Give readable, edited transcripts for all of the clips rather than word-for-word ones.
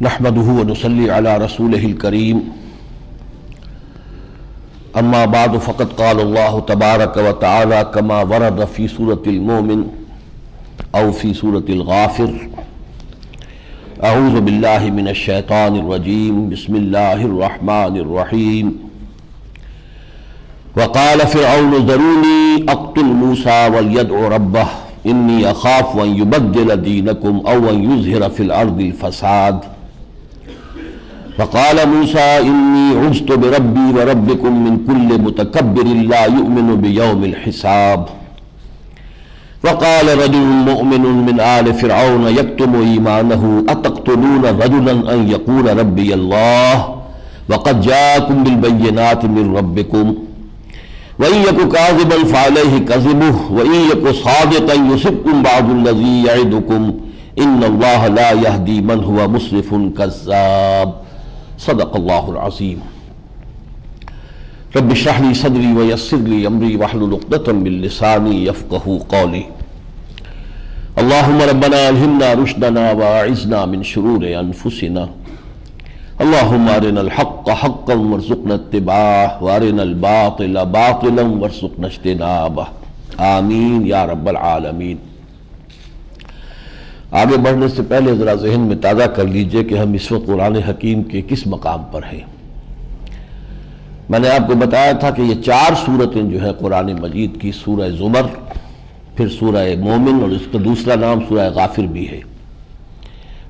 نحمده ونصلي على رسوله الكريم اما بعد فقد قال الله تبارك وتعالى كما ورد في سورة المؤمن او في سورة الغافر اعوذ بالله من الشيطان الرجيم بسم الله الرحمن الرحيم وقال فرعون ذروني اقتل موسى وليدع ربه انی اخاف ان یبدل دینکم او ان یظہر فی الارض الفساد فقال موسیٰ انی عذت بربی وربکم من کل متکبر لا یؤمن بیوم الحساب وقال رجل مؤمن من آل فرعون یکتم ایمانہ اتقتلون رجلا ان یقول ربی اللہ وقد جاءکم بالبینات من ربکم وَإِن يَكُ كَاذِبًا فَعَلَيْهِ كَذِبُهُ وَإِن يَكُ صَادِقًا يُصِبْكُم بَعْضُ الَّذِي يَعِدُكُمْ إِنَّ اللَّهَ لَا يَهْدِي مَنْ هُوَ مُسْرِفٌ كَذَّابٌ صدق الله العظيم رب اشرح لي صدري ويسر لي أمري واحلل عقدة من لساني يفقهوا قولي اللهم ربنا ألهمنا رشدنا وأعذنا من شرور أنفسنا اللهم ارنا الحق حقا وارزقنا اتباعه وارنا الباطل باطلا وارزقنا اجتنابه آمین یا رب العالمین۔ آگے بڑھنے سے پہلے ذرا ذہن میں تازہ کر لیجئے کہ ہم اس وقت قرآن حکیم کے کس مقام پر ہیں۔ میں نے آپ کو بتایا تھا کہ یہ چار سورتیں جو ہیں قرآن مجید کی، سورہ زمر، پھر سورہ مومن اور اس کا دوسرا نام سورہ غافر بھی ہے،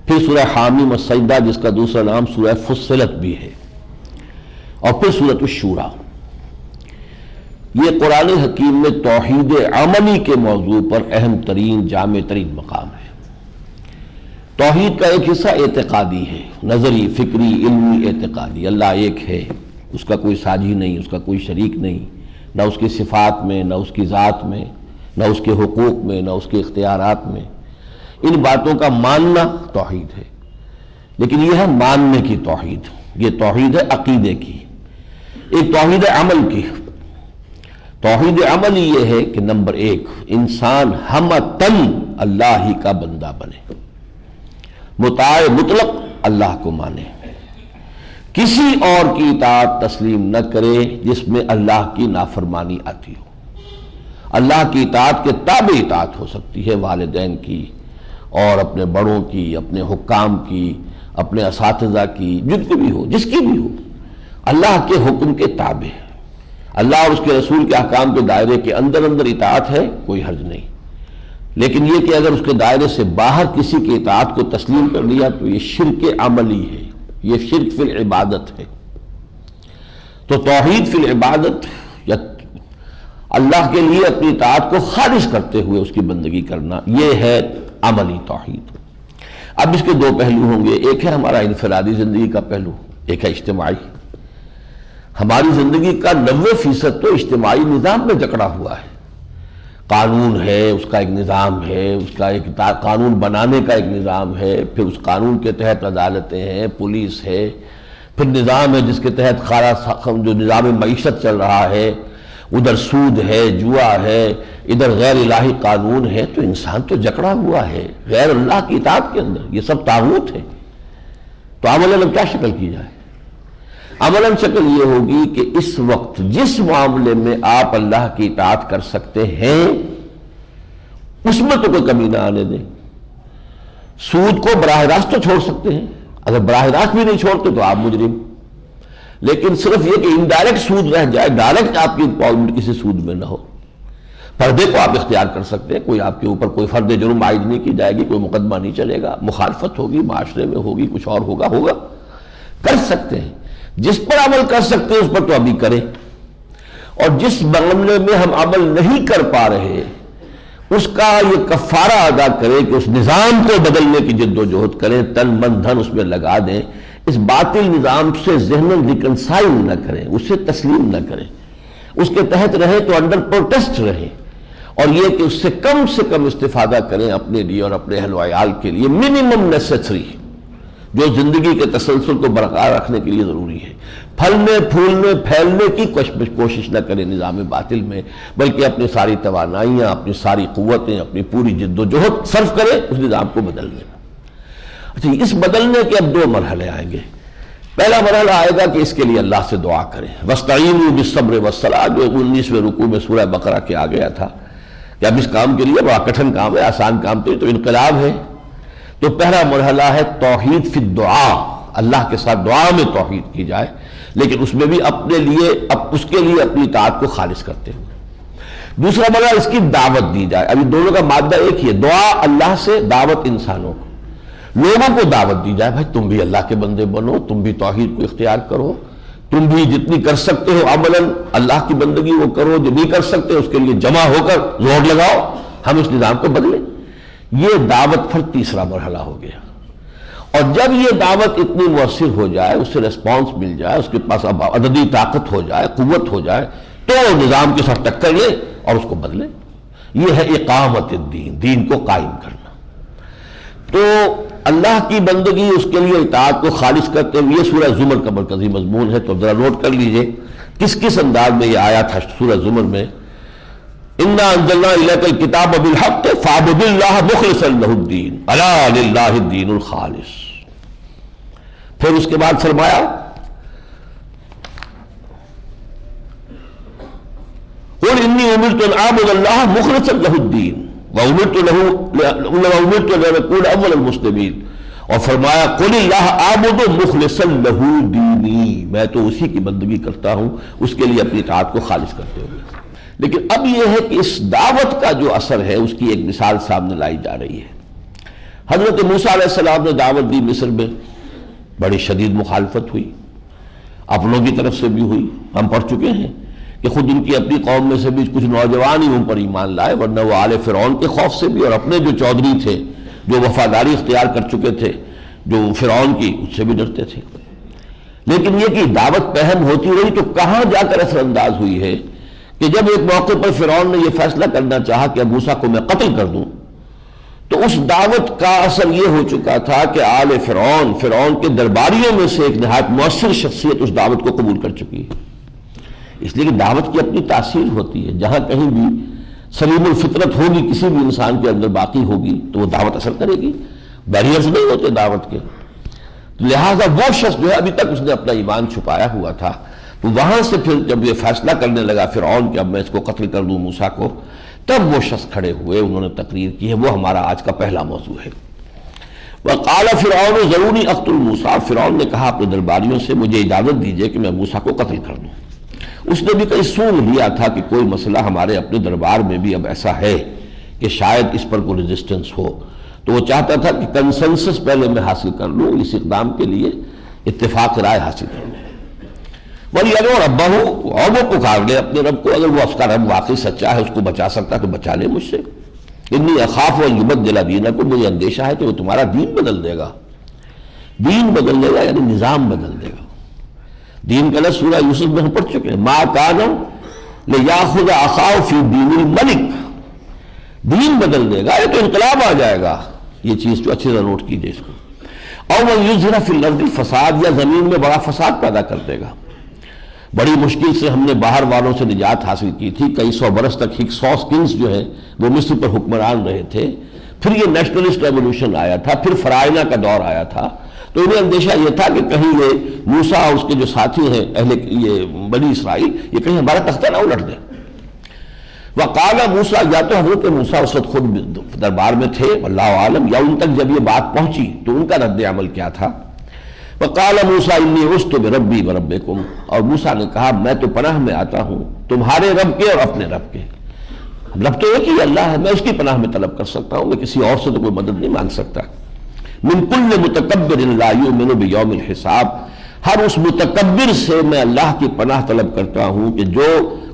پھر سورہ حامیم السجدہ جس کا دوسرا نام سورہ فصلت بھی ہے، اور پھر سورۃ الشورى۔ یہ قرآن حکیم میں توحید عملی کے موضوع پر اہم ترین جامع ترین مقام ہے۔ توحید کا ایک حصہ اعتقادی ہے، نظری، فکری، علمی، اعتقادی۔ اللہ ایک ہے، اس کا کوئی ساجی نہیں، اس کا کوئی شریک نہیں، نہ اس کی صفات میں، نہ اس کی ذات میں، نہ اس کے حقوق میں، نہ اس کے اختیارات میں۔ ان باتوں کا ماننا توحید ہے، لیکن یہ ہے ماننے کی توحید، یہ توحید ہے عقیدے کی۔ ایک توحید عمل کی۔ توحید عملی یہ ہے کہ نمبر ایک، انسان ہمتاً اللہ ہی کا بندہ بنے، مطاع مطلق اللہ کو مانے، کسی اور کی اطاعت تسلیم نہ کرے جس میں اللہ کی نافرمانی آتی ہو۔ اللہ کی اطاعت کے تابع اطاعت ہو سکتی ہے، والدین کی اور اپنے بڑوں کی، اپنے حکام کی، اپنے اساتذہ کی، جن کو بھی ہو، جس کی بھی ہو، اللہ کے حکم کے تابع۔ اللہ اور اس کے رسول کے احکام کے دائرے کے اندر اطاعت ہے، کوئی حرج نہیں، لیکن یہ کہ اگر اس کے دائرے سے باہر کسی کی اطاعت کو تسلیم کر لیا تو یہ شرک عملی ہے، یہ شرک فی العبادت ہے۔ تو توحید فی العبادت، یا اللہ کے لیے اپنی اطاعت کو خالص کرتے ہوئے اس کی بندگی کرنا، یہ ہے عملی توحید۔ اب اس کے دو پہلو ہوں گے، ایک ہے ہمارا انفرادی زندگی کا پہلو، ایک ہے اجتماعی۔ ہماری زندگی کا 90% تو اجتماعی نظام میں جکڑا ہوا ہے۔ قانون ہے، اس کا ایک نظام ہے، اس کا ایک قانون بنانے کا ایک نظام ہے، پھر اس قانون کے تحت عدالتیں ہیں، پولیس ہے، پھر نظام ہے جس کے تحت جو نظام معیشت چل رہا ہے، ادھر سود ہے، جوا ہے، ادھر غیر الہی قانون ہے۔ تو انسان تو جکڑا ہوا ہے غیر اللہ کی اطاعت کے اندر، یہ سب طاغوت ہے۔ تو عملاً کیا شکل کی جائے؟ عملاً شکل یہ ہوگی کہ اس وقت جس معاملے میں آپ اللہ کی اطاعت کر سکتے ہیں اس میں تو کوئی کمی نہ آنے دیں۔ سود کو براہ راست تو چھوڑ سکتے ہیں، اگر براہ راست بھی نہیں چھوڑتے تو آپ مجرم، لیکن صرف یہ کہ انڈائریکٹ سود رہ جائے، ڈائریکٹ آپ کی انوالومنٹ کسی سود میں نہ ہو۔ پردے کو آپ اختیار کر سکتے ہیں، کوئی آپ کے اوپر کوئی فرد جرم عائد نہیں کی جائے گی، کوئی مقدمہ نہیں چلے گا، مخالفت ہوگی معاشرے میں، ہوگی کچھ اور ہوگا کر سکتے ہیں۔ جس پر عمل کر سکتے ہیں اس پر تو ابھی کریں، اور جس معاملے میں ہم عمل نہیں کر پا رہے اس کا یہ کفارہ ادا کریں کہ اس نظام کو بدلنے کی جد و جہد کریں، تن من دھن اس میں لگا دیں، اس باطل نظام سے ذہناً ریکنسائل نہ کریں، اسے تسلیم نہ کریں، اس کے تحت رہیں تو انڈر پروٹیسٹ رہیں، اور یہ کہ اس سے کم استفادہ کریں اپنے لیے اور اپنے اہل و عیال کے لیے، منیمم نیسیسری، جو زندگی کے تسلسل کو برقرار رکھنے کے لیے ضروری ہے۔ پھلنے پھولنے پھیلنے کی کوشش نہ کریں نظام باطل میں، بلکہ اپنی ساری توانائیاں، اپنی ساری قوتیں، اپنی پوری جد و جہد صرف کریں اس نظام کو بدلنے میں۔ اچھا، اس بدلنے کے اب دو مرحلے آئیں گے۔ پہلا مرحلہ آئے گا کہ اس کے لیے اللہ سے دعا کریں، وَاسْتَعِینُوا بِالصَّبْرِ وَالصَّلَاةِ، جو 19ویں رکوع میں سورہ بقرہ کے آ گیا تھا کہ اب اس کام کے لیے بڑا کٹھن کام ہے، آسان کام تو انقلاب ہے۔ تو پہلا مرحلہ ہے توحید فی الدعا، اللہ کے ساتھ دعا میں توحید کی جائے، لیکن اس میں بھی اپنے لیے اس کے لیے اپنی اطاعت کو خالص کرتے ہوئے۔ دوسرا مرحلہ اس کی دعوت دی جائے، ابھی دونوں کا مادہ ایک ہی ہے، دعا اللہ سے، دعوت انسانوں کو، لوگوں کو دعوت دی جائے، بھائی تم بھی اللہ کے بندے بنو، تم بھی توحید کو اختیار کرو، تم بھی جتنی کر سکتے ہو عملاً اللہ کی بندگی وہ کرو، جو نہیں کر سکتے اس کے لیے جمع ہو کر زور لگاؤ، ہم اس نظام کو بدلیں۔ یہ دعوت پھر تیسرا مرحلہ ہو گیا۔ اور جب یہ دعوت اتنی مؤثر ہو جائے، اس سے ریسپانس مل جائے، اس کے پاس اب عددی طاقت ہو جائے، قوت ہو جائے، تو نظام کے ساتھ ٹکر لے اور اس کو بدلے۔ یہ ہے اقامت الدین، دین کو قائم کرنا۔ تو اللہ کی بندگی، اس کے لیے اطاعت کو خالص کرتے ہوئے یہ سورہ زمر کا مرکزی مضمون ہے، تو ذرا نوٹ کر لیجئے کس انداز میں یہ آیا تھا سورہ زمر میں۔ اِنَّا أَنزَلْنَا إِلَيْكَ الْكِتَابَ بِالْحَقِّ فَاعْبُدِ اللَّهَ مُخْلِصًا لَهُ الدِّينَ أَلَا لِلَّهِ الدِّينُ الْخَالِصُ۔ پھر اس کے بعد فرمایا قُلْ إِنِّي أُمِرْتُ أَنْ أَعْبُدَ اللَّهَ مُخْلِصًا لَهُ الدِّينَ وَأُمِرْتُ أَنْ أَكُونَ أَوَّلَ الْمُسْلِمِينَ، اور فرمایا قُلِ اللَّهَ أَعْبُدُ مُخْلِصًا لَهُ دِينِي، میں تو اسی کی بندگی کرتا ہوں اس کے لیے اپنی اطاعت کو خالص کرتے ہوئے۔ لیکن اب یہ ہے کہ اس دعوت کا جو اثر ہے اس کی ایک مثال سامنے لائی جا رہی ہے۔ حضرت موسیٰ علیہ السلام نے دعوت دی مصر میں، بڑی شدید مخالفت ہوئی، اپنوں کی طرف سے بھی ہوئی۔ ہم پڑھ چکے ہیں کہ خود ان کی اپنی قوم میں سے بھی کچھ نوجوان ہی ان پر ایمان لائے، ورنہ وہ آل فرعون کے خوف سے بھی، اور اپنے جو چودھری تھے جو وفاداری اختیار کر چکے تھے جو فرعون کی، اس سے بھی ڈرتے تھے۔ لیکن یہ کہ دعوت پہم ہوتی رہی تو کہاں جا کر اثر انداز ہوئی ہے کہ جب ایک موقع پر فرعون نے یہ فیصلہ کرنا چاہا کہ اب موسیٰ کو میں قتل کر دوں، تو اس دعوت کا اثر یہ ہو چکا تھا کہ آل فرعون کے درباریوں میں سے ایک نہایت مؤثر شخصیت اس دعوت کو قبول کر چکی ہے۔ اس لیے کہ دعوت کی اپنی تاثیر ہوتی ہے، جہاں کہیں بھی سلیم الفطرت ہوگی، کسی بھی انسان کے اندر باقی ہوگی تو وہ دعوت اثر کرے گی، بیریئرز نہیں ہوتے دعوت کے۔ لہٰذا وہ شخص جو ہے ابھی تک اس نے اپنا ایمان چھپایا ہوا تھا، تو وہاں سے پھر جب یہ فیصلہ کرنے لگا فرعون کہ اب میں اس کو قتل کر دوں موسیٰ کو، تب وہ شخص کھڑے ہوئے، انہوں نے تقریر کی ہے، وہ ہمارا آج کا پہلا موضوع ہے۔ وَقَالَ فِرْعَوْنُ ذَرُونِي أَقْتُلْ مُوسَىٰ، فرعون نے کہا اپنے درباریوں سے مجھے اجازت دیجئے کہ میں موسیٰ کو قتل کر دوں۔ اس نے بھی کئی سونگ لیا تھا کہ کوئی مسئلہ ہمارے اپنے دربار میں بھی اب ایسا ہے کہ شاید اس پر کوئی ریزسٹنس ہو، تو وہ چاہتا تھا کہ کنسنسس پہلے میں حاصل کر لوں، اس اقدام کے لیے اتفاق رائے حاصل کر لوں۔ ولی اگر ربہ ہو، اور وہ پکار لے اپنے رب کو، اگر وہ اس کا رب واقعی سچا ہے، اس کو بچا سکتا ہے تو بچا لے مجھ سے۔ انی اخاف ان یبدل دینکم، مجھے اندیشہ ہے کہ وہ تمہارا دین بدل دے گا۔ دین بدل دے گا یعنی نظام بدل دے گا۔ دین کا لفظ سورہ یوسف میں ہم پڑھ چکے ہیں، ما کان لیاخذ اخاہ فی دین الملک، دین بدل دے گا، یہ تو انقلاب آ جائے گا۔ یہ چیز جو اچھی طرح نوٹ کیجیے اس کو۔ اور وہ یظہر فی الارض الفساد، یا زمین میں بڑا فساد پیدا کر دے گا۔ بڑی مشکل سے ہم نے باہر والوں سے نجات حاصل کی تھی، کئی سو برس تک ہکسوس کنگز جو ہے وہ مصر پر حکمران رہے تھے، پھر یہ نیشنلسٹ ریولوشن آیا تھا، پھر فرائنہ کا دور آیا تھا، تو انہیں اندیشہ یہ تھا کہ کہیں یہ موسیٰ اور اس کے جو ساتھی ہیں یہ بنی اسرائیل، یہ کہیں ہمارا تختہ نہ الٹ دیں۔ وقال موسیٰ، یا تو حضرت موسیٰ اس وقت خود دربار میں تھے واللہ عالم، یا ان تک جب یہ بات پہنچی تو ان کا رد عمل کیا تھا۔ وقال موسیٰ انی عصت بربی وربکم، اور موسیٰ نے کہا میں تو پناہ میں آتا ہوں تمہارے رب کے اور اپنے رب کے۔ رب تو ایک ہی اللہ ہے، میں اس کی پناہ میں طلب کر سکتا ہوں، میں کسی اور سے تو کوئی مدد نہیں مانگ سکتا۔ من کل متکبر لا یؤمن بیوم الحساب، ہر اس متکبر سے میں اللہ کی پناہ طلب کرتا ہوں کہ جو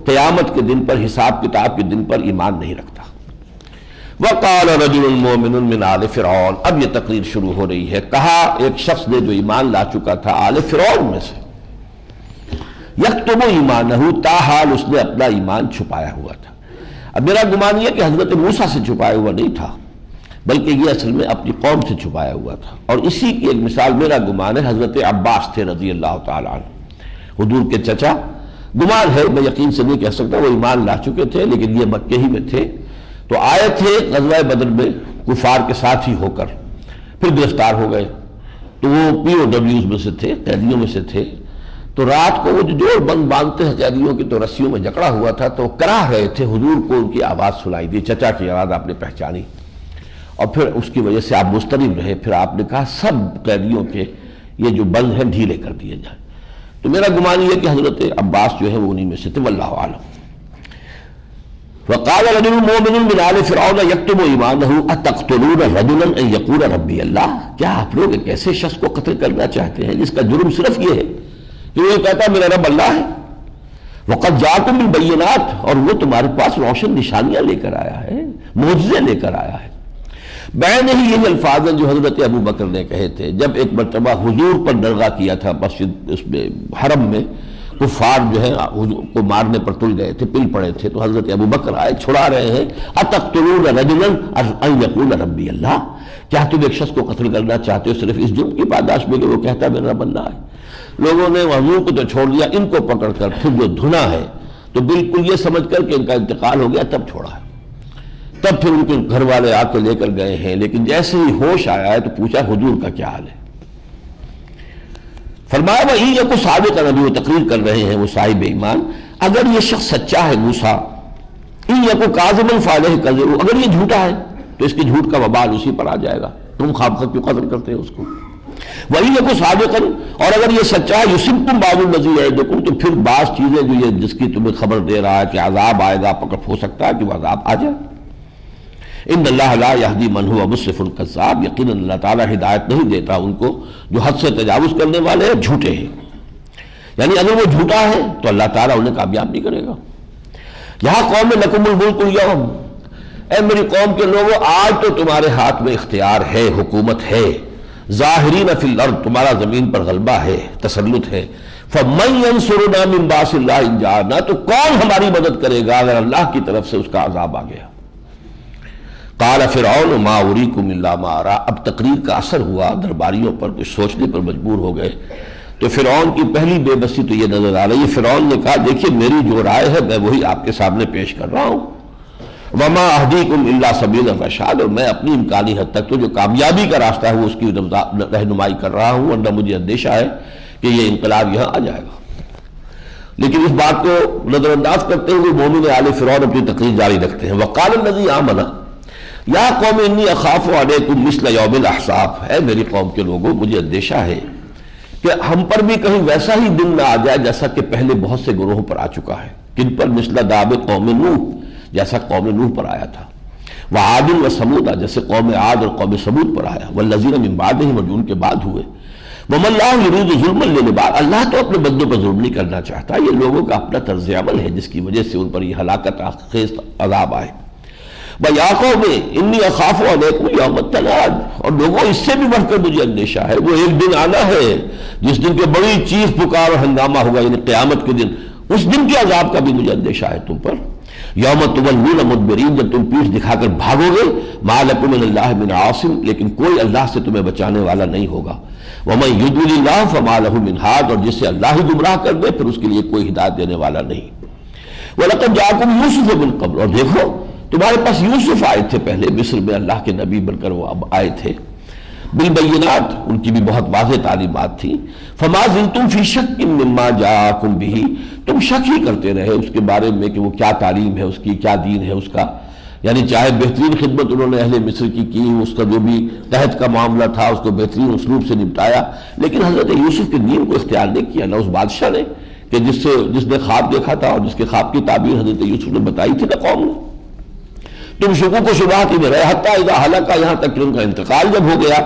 قیامت کے دن پر، حساب کتاب کے دن پر ایمان نہیں رکھتا۔ وقال رجل مؤمن من آل فرعون، اب یہ تقریر شروع ہو رہی ہے۔ کہا ایک شخص نے جو ایمان لا چکا تھا آل فرعون میں سے، یکتم ایمانہ، تاحال اس نے اپنا ایمان چھپایا ہوا تھا۔ اب میرا گمان یہ کہ حضرت موسیٰ سے چھپایا ہوا نہیں تھا، بلکہ یہ اصل میں اپنی قوم سے چھپایا ہوا تھا، اور اسی کی ایک مثال میرا گمان ہے حضرت عباس تھے رضی اللہ تعالیٰ عنہ، حضور کے چچا۔ گمان ہے، میں یقین سے نہیں کہہ سکتا، وہ ایمان لا چکے تھے لیکن یہ مکے ہی میں تھے، تو آئے تھے غزوہ بدر میں کفار کے ساتھ ہی ہو کر، پھر گرفتار ہو گئے، تو وہ پی او ڈبلیوز میں سے تھے، قیدیوں میں سے تھے، تو رات کو وہ جو جوڑ بند باندھتے ہیں قیدیوں کی، تو رسیوں میں جکڑا ہوا تھا، تو کراہ رہے تھے، حضور کو ان کی آواز سنائی دی، چچا کی آواز آپ نے پہچانی، اور پھر اس کی وجہ سے آپ مضطرب رہے، پھر آپ نے کہا سب قیدیوں کے یہ جو بند ہیں ڈھیلے کر دیے جائیں۔ تو میرا گمان یہ ہے کہ حضرت عباس جو ہے وہ انہی میں سے تھے، واللہ عالم۔ وقال رجل مؤمن من آل فرعون یکتم ایمانہ اتقتلون رجلا ان یقول ربی اللہ، کیا آپ لوگ ایک ایسے شخص کو قتل کرنا چاہتے ہیں جس کا جرم صرف یہ ہے کہ وہ کہتا ہے میرا رب اللہ ہے؟ وقد جاءکم بالبینات، اور وہ تمہارے پاس روشن نشانیاں لے کر آیا ہے، معجزے لے کر آیا ہے۔ بین ہی یہی الفاظ ہیں جو حضرت ابو بکر نے کہے تھے جب ایک مرتبہ حضور پر ڈرگا کیا تھا مسجد اس میں حرم میں، کفار جو ہے حضور کو مارنے پر تل گئے تھے، پل پڑے تھے، تو حضرت ابو بکر آئے، چھڑا رہے ہیں، اتقتلون رجلا ان یقول ربی اللہ، کیا تم ایک شخص کو قتل کرنا چاہتے ہو صرف اس جرم کی پاداش میں کہ وہ کہتا ہے میرا رب اللہ ہے؟ لوگوں نے حضور کو تو چھوڑ دیا، ان کو پکڑ کر پھر جو دھنا ہے تو بالکل یہ سمجھ کر کہ ان کا انتقال ہو گیا تب چھوڑا ہے۔ تب پھر ان کے گھر والے آ کے لے کر گئے ہیں، لیکن جیسے ہی ہوش آیا ہے تو پوچھا حضور کا کیا حال ہے؟ فرمایا وہی یہ کچھ صادق نبی، وہ تقریر کر رہے ہیں وہ صاحب ایمان، اگر یہ شخص سچا ہے موسیٰ، ان یکو کاذبا فعلیہ کذب، اگر یہ جھوٹا ہے تو اس کے جھوٹ کا وبال اسی پر آ جائے گا، تم خواب کیوں قتل کرتے ہیں اس کو؟ وہی یکو صادقا، اور اگر یہ سچا ہے یصبکم بعض الذی یعدکم، تو پھر بعض چیزیں جو یہ جس کی تمہیں خبر دے رہا ہے کہ عذاب آئے گا، پکڑ ہو سکتا ہے کہ وہ عذاب آ جائے۔ ان اللہ لا یہدی من هو مسرف کذاب، یقینا اللہ تعالیٰ ہدایت نہیں دیتا ان کو جو حد سے تجاوز کرنے والے ہیں، جھوٹے ہیں، یعنی اگر وہ جھوٹا ہے تو اللہ تعالیٰ انہیں کامیاب نہیں کرے گا۔ یہاں قوم لکم الملک اليوم، اے میری قوم کے لوگوں آج تو تمہارے ہاتھ میں اختیار ہے، حکومت ہے، ظاہرین فی الارض، تمہارا زمین پر غلبہ ہے، تسلط ہے، فمن ینصرنا من باس اللہ ان جاءنا، تو کون ہماری مدد کرے گا اگر اللہ کی طرف سے اس کا عذاب آ گیا؟ قال فرعون ما اریکم الا ما ارى، اب تقریر کا اثر ہوا درباریوں پر، کچھ سوچنے پر مجبور ہو گئے، تو فرعون کی پہلی بے بسی تو یہ نظر آ رہی ہے۔ فرعون نے کہا دیکھیے میری جو رائے ہے میں وہی آپ کے سامنے پیش کر رہا ہوں، وما اہدیکم الا سبیل الرشاد، اور میں اپنی امکانی حد تک تو جو کامیابی کا راستہ ہے وہ اس کی رہنمائی کر رہا ہوں، ورنہ مجھے اندیشہ ہے کہ یہ انقلاب یہاں آ جائے گا۔ لیکن اس بات کو نظر انداز کرتے ہوئے مومن آل فرعون اپنی تقریر جاری رکھتے ہیں۔ وقال الذی آمن یا قوم انی اخاف علیکم مثل یوم الاحزاب، اے میری قوم کے لوگوں مجھے اندیشہ ہے کہ ہم پر بھی کہیں ویسا ہی دن نہ آ جائے جیسا کہ پہلے بہت سے گروہوں پر آ چکا ہے۔ کن پر؟ مثل داب قوم نوح، جیسا قوم نوح پر آیا تھا، وعاد وثمود، جیسے قوم عاد اور قوم ثمود پر آیا، والذین من بعدہم، اور جو ان کے بعد ہوئے، وما اللہ یرید ظلما للعباد، اللہ تو اپنے بندوں پر ظلم نہیں کرنا چاہتا، یہ لوگوں کا اپنا طرز عمل ہے جس کی وجہ سے ان پر یہ ہلاکت خیز عذاب آئے۔ وَيَا قَوْمِ إِنِّي أَخَافُ عَلَيْكُمْ يَوْمَ التَّنَادِ، اور لوگوں اس سے بھی بڑھ کر مجھے اندیشہ ہے، وہ ایک دن آنا ہے جس دن کے بڑی چیخ پکار اور ہنگامہ ہوگا، یعنی قیامت کے دن، اس دن کے عذاب کا بھی مجھے اندیشہ ہے تم پر۔ یوم تولون مدبرین، جب تم پیٹھ دکھا کر بھاگو گے، ما لکم من اللہ من عاصم، لیکن کوئی اللہ سے تمہیں بچانے والا نہیں ہوگا۔ ومن یضلل اللہ فما لہ من ہاد، اور جسے اللہ ہی گمراہ کر دے پھر اس کے لیے کوئی ہدایت دینے والا نہیں۔ وَلَقَدْ جَاءَكُمْ یوسف من قبل، اور دیکھو تمہارے پاس یوسف آئے تھے پہلے، مصر میں اللہ کے نبی بن کر وہ اب آئے تھے، بالبینات، ان کی بھی بہت واضح تعلیمات تھی۔ فما زلتم فی شک مما جاءکم بہ، تم شک ہی کرتے رہے اس کے بارے میں کہ وہ کیا تعلیم ہے اس کی، کیا دین ہے اس کا، یعنی چاہے بہترین خدمت انہوں نے اہل مصر کی اس کا جو بھی قحط کا معاملہ تھا اس کو بہترین اسلوب سے نمٹایا، لیکن حضرت یوسف کے دین کو اختیار نہیں کیا، نہ اس بادشاہ نے کہ جس نے خواب دیکھا تھا اور جس کے خواب کی تعبیر حضرت یوسف نے بتائی تھی، نہ قوم نے۔ تم شکوک و شبہات ہی میں رہے، حتیٰ اذا ہلکا، یہاں تک کہ ان کا انتقال جب ہو گیا،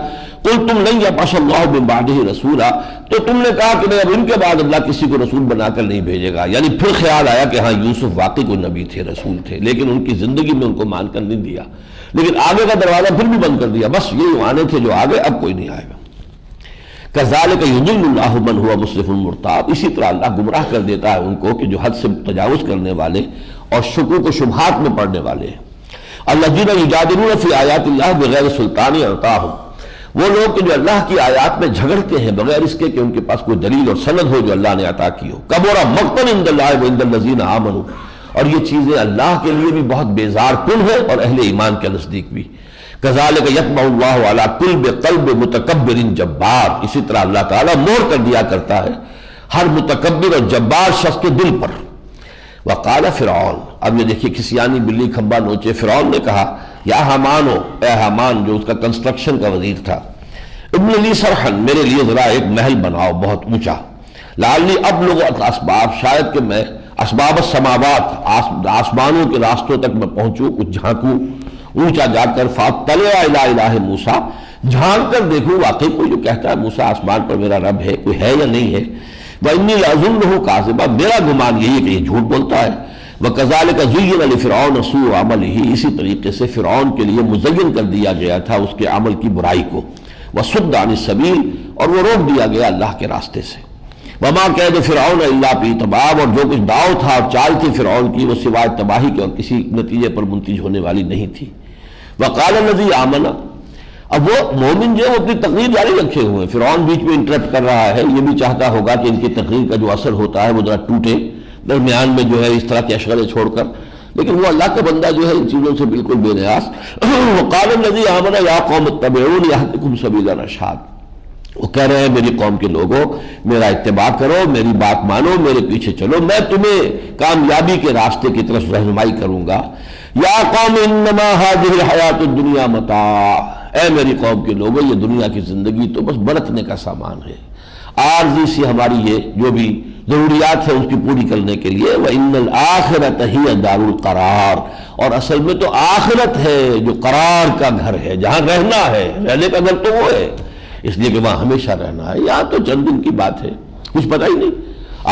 قلتم لن یبعث اللہ من بعدہ رسولا، تو تم نے کہا کہ اب ان کے بعد اللہ کسی کو رسول بنا کر نہیں بھیجے گا، یعنی پھر خیال آیا کہ ہاں یوسف واقعی کوئی نبی تھے، رسول تھے، لیکن ان کی زندگی میں ان کو مان کر نہیں دیا، لیکن آگے کا دروازہ پھر بھی بند کر دیا، بس یہ آنے تھے جو آگے، اب کوئی نہیں آئے گا۔ کذالک یضل اللہ من هو مسرف مرتاب، اسی طرح اللہ گمراہ کر دیتا ہے ان کو کہ جو حد سے تجاوز کرنے والے اور شکوک و شبہات میں پڑنے والے ہیں۔ الذین یجادلون فی آیات اللہ بغیر سلطان اعطاہم، وہ لوگ کہ جو اللہ کی آیات میں جھگڑتے ہیں بغیر اس کے کہ ان کے پاس کوئی دلیل اور سند ہو جو اللہ نے عطا کی ہو۔ کبر مقتا عند اللہ وعند الذین آمنوا، اور یہ چیزیں اللہ کے لیے بھی بہت بیزار کن ہے اور اہل ایمان کے نزدیک بھی۔ کذالک یطبع اللہ علی کل قلب متکبر جبار، اسی طرح اللہ تعالیٰ مہر کر دیا کرتا ہے ہر متکبر اور جبار شخص کے دل پر۔ وقال فرعون، اب یہ دیکھیے کسیانی بلی کھمبا نوچے، فرعون نے کہا یا حامانو، اے حامان جو اس کا کنسٹرکشن کا وزیر تھا، ابن لی صرحا، میرے لیے ذرا ایک محل بناؤ بہت اونچا، لعلی ابلغ الاسباب، شاید کہ میں اسباب السماوات، آسمانوں کے راستوں تک میں پہنچوں، کچھ جھانکوں اونچا جا کر، فاطلع الی الہ موسیٰ، جھانک کر دیکھوں واقعی کوئی جو کہتا ہے موسیٰ آسمان پر میرا رب ہے، کوئی ہے یا نہیں ہے۔ وَإِنِّي لَأَظُنُّهُ كَاذِبًا، میرا گمان یہی ہے کہ یہ جھوٹ بولتا ہے۔ وَكَذَلِكَ زُيِّنَ لِفِرْعَوْنَ سُوءُ عَمَلِهِ، اسی طریقے سے فرعون کے لیے مزین کر دیا گیا تھا اس کے عمل کی برائی کو، وَصُدَّ عَنِ السَّبِيلِ، اور وہ روک دیا گیا اللہ کے راستے سے۔ وَمَا كَيْدُ فِرْعَوْنَ إِلَّا فِي تَبَابٍ، اور جو کچھ داؤ تھا اور چال تھی فرعون کی وہ سوائے تباہی کے اور کسی نتیجے پر منتج ہونے والی نہیں تھی۔ وَقَالَ الَّذِي آمَنَ، اب وہ مومن جو ہے وہ اپنی تقریر جاری رکھے ہوئے ہیں، فرعون بیچ میں انٹرپٹ کر رہا ہے، یہ بھی چاہتا ہوگا کہ ان کی تقریر کا جو اثر ہوتا ہے وہ ذرا ٹوٹے درمیان میں جو ہے اس طرح کے اشغالے چھوڑ کر، لیکن وہ اللہ کا بندہ جو ہے ان چیزوں سے بالکل بے نیاز۔ وقال الذی آمن یا قوم اتبعون یہدکم سبیل الرشاد، وہ کہہ رہے ہیں میری قوم کے لوگوں میرا اتباع کرو، میری بات مانو، میرے پیچھے چلو، میں تمہیں کامیابی کے راستے کی طرف رہنمائی کروں گا۔ یا قوم انما هذه الحیات الدنیا متاع، اے میری قوم کے لوگوں یہ دنیا کی زندگی تو بس برتنے کا سامان ہے، عارضی سی ہماری یہ جو بھی ضروریات ہیں اس کی پوری کرنے کے لیے۔ وَإِنَّ الْآخِرَةَ هِيَ دَارُ الْقَرَارِ، اور اصل میں تو آخرت ہے جو قرار کا گھر ہے، جہاں رہنا ہے، رہنے کا گھر تو وہ ہے، اس لیے کہ وہاں ہمیشہ رہنا ہے۔ یہاں تو چند دن کی بات ہے، کچھ پتہ ہی نہیں،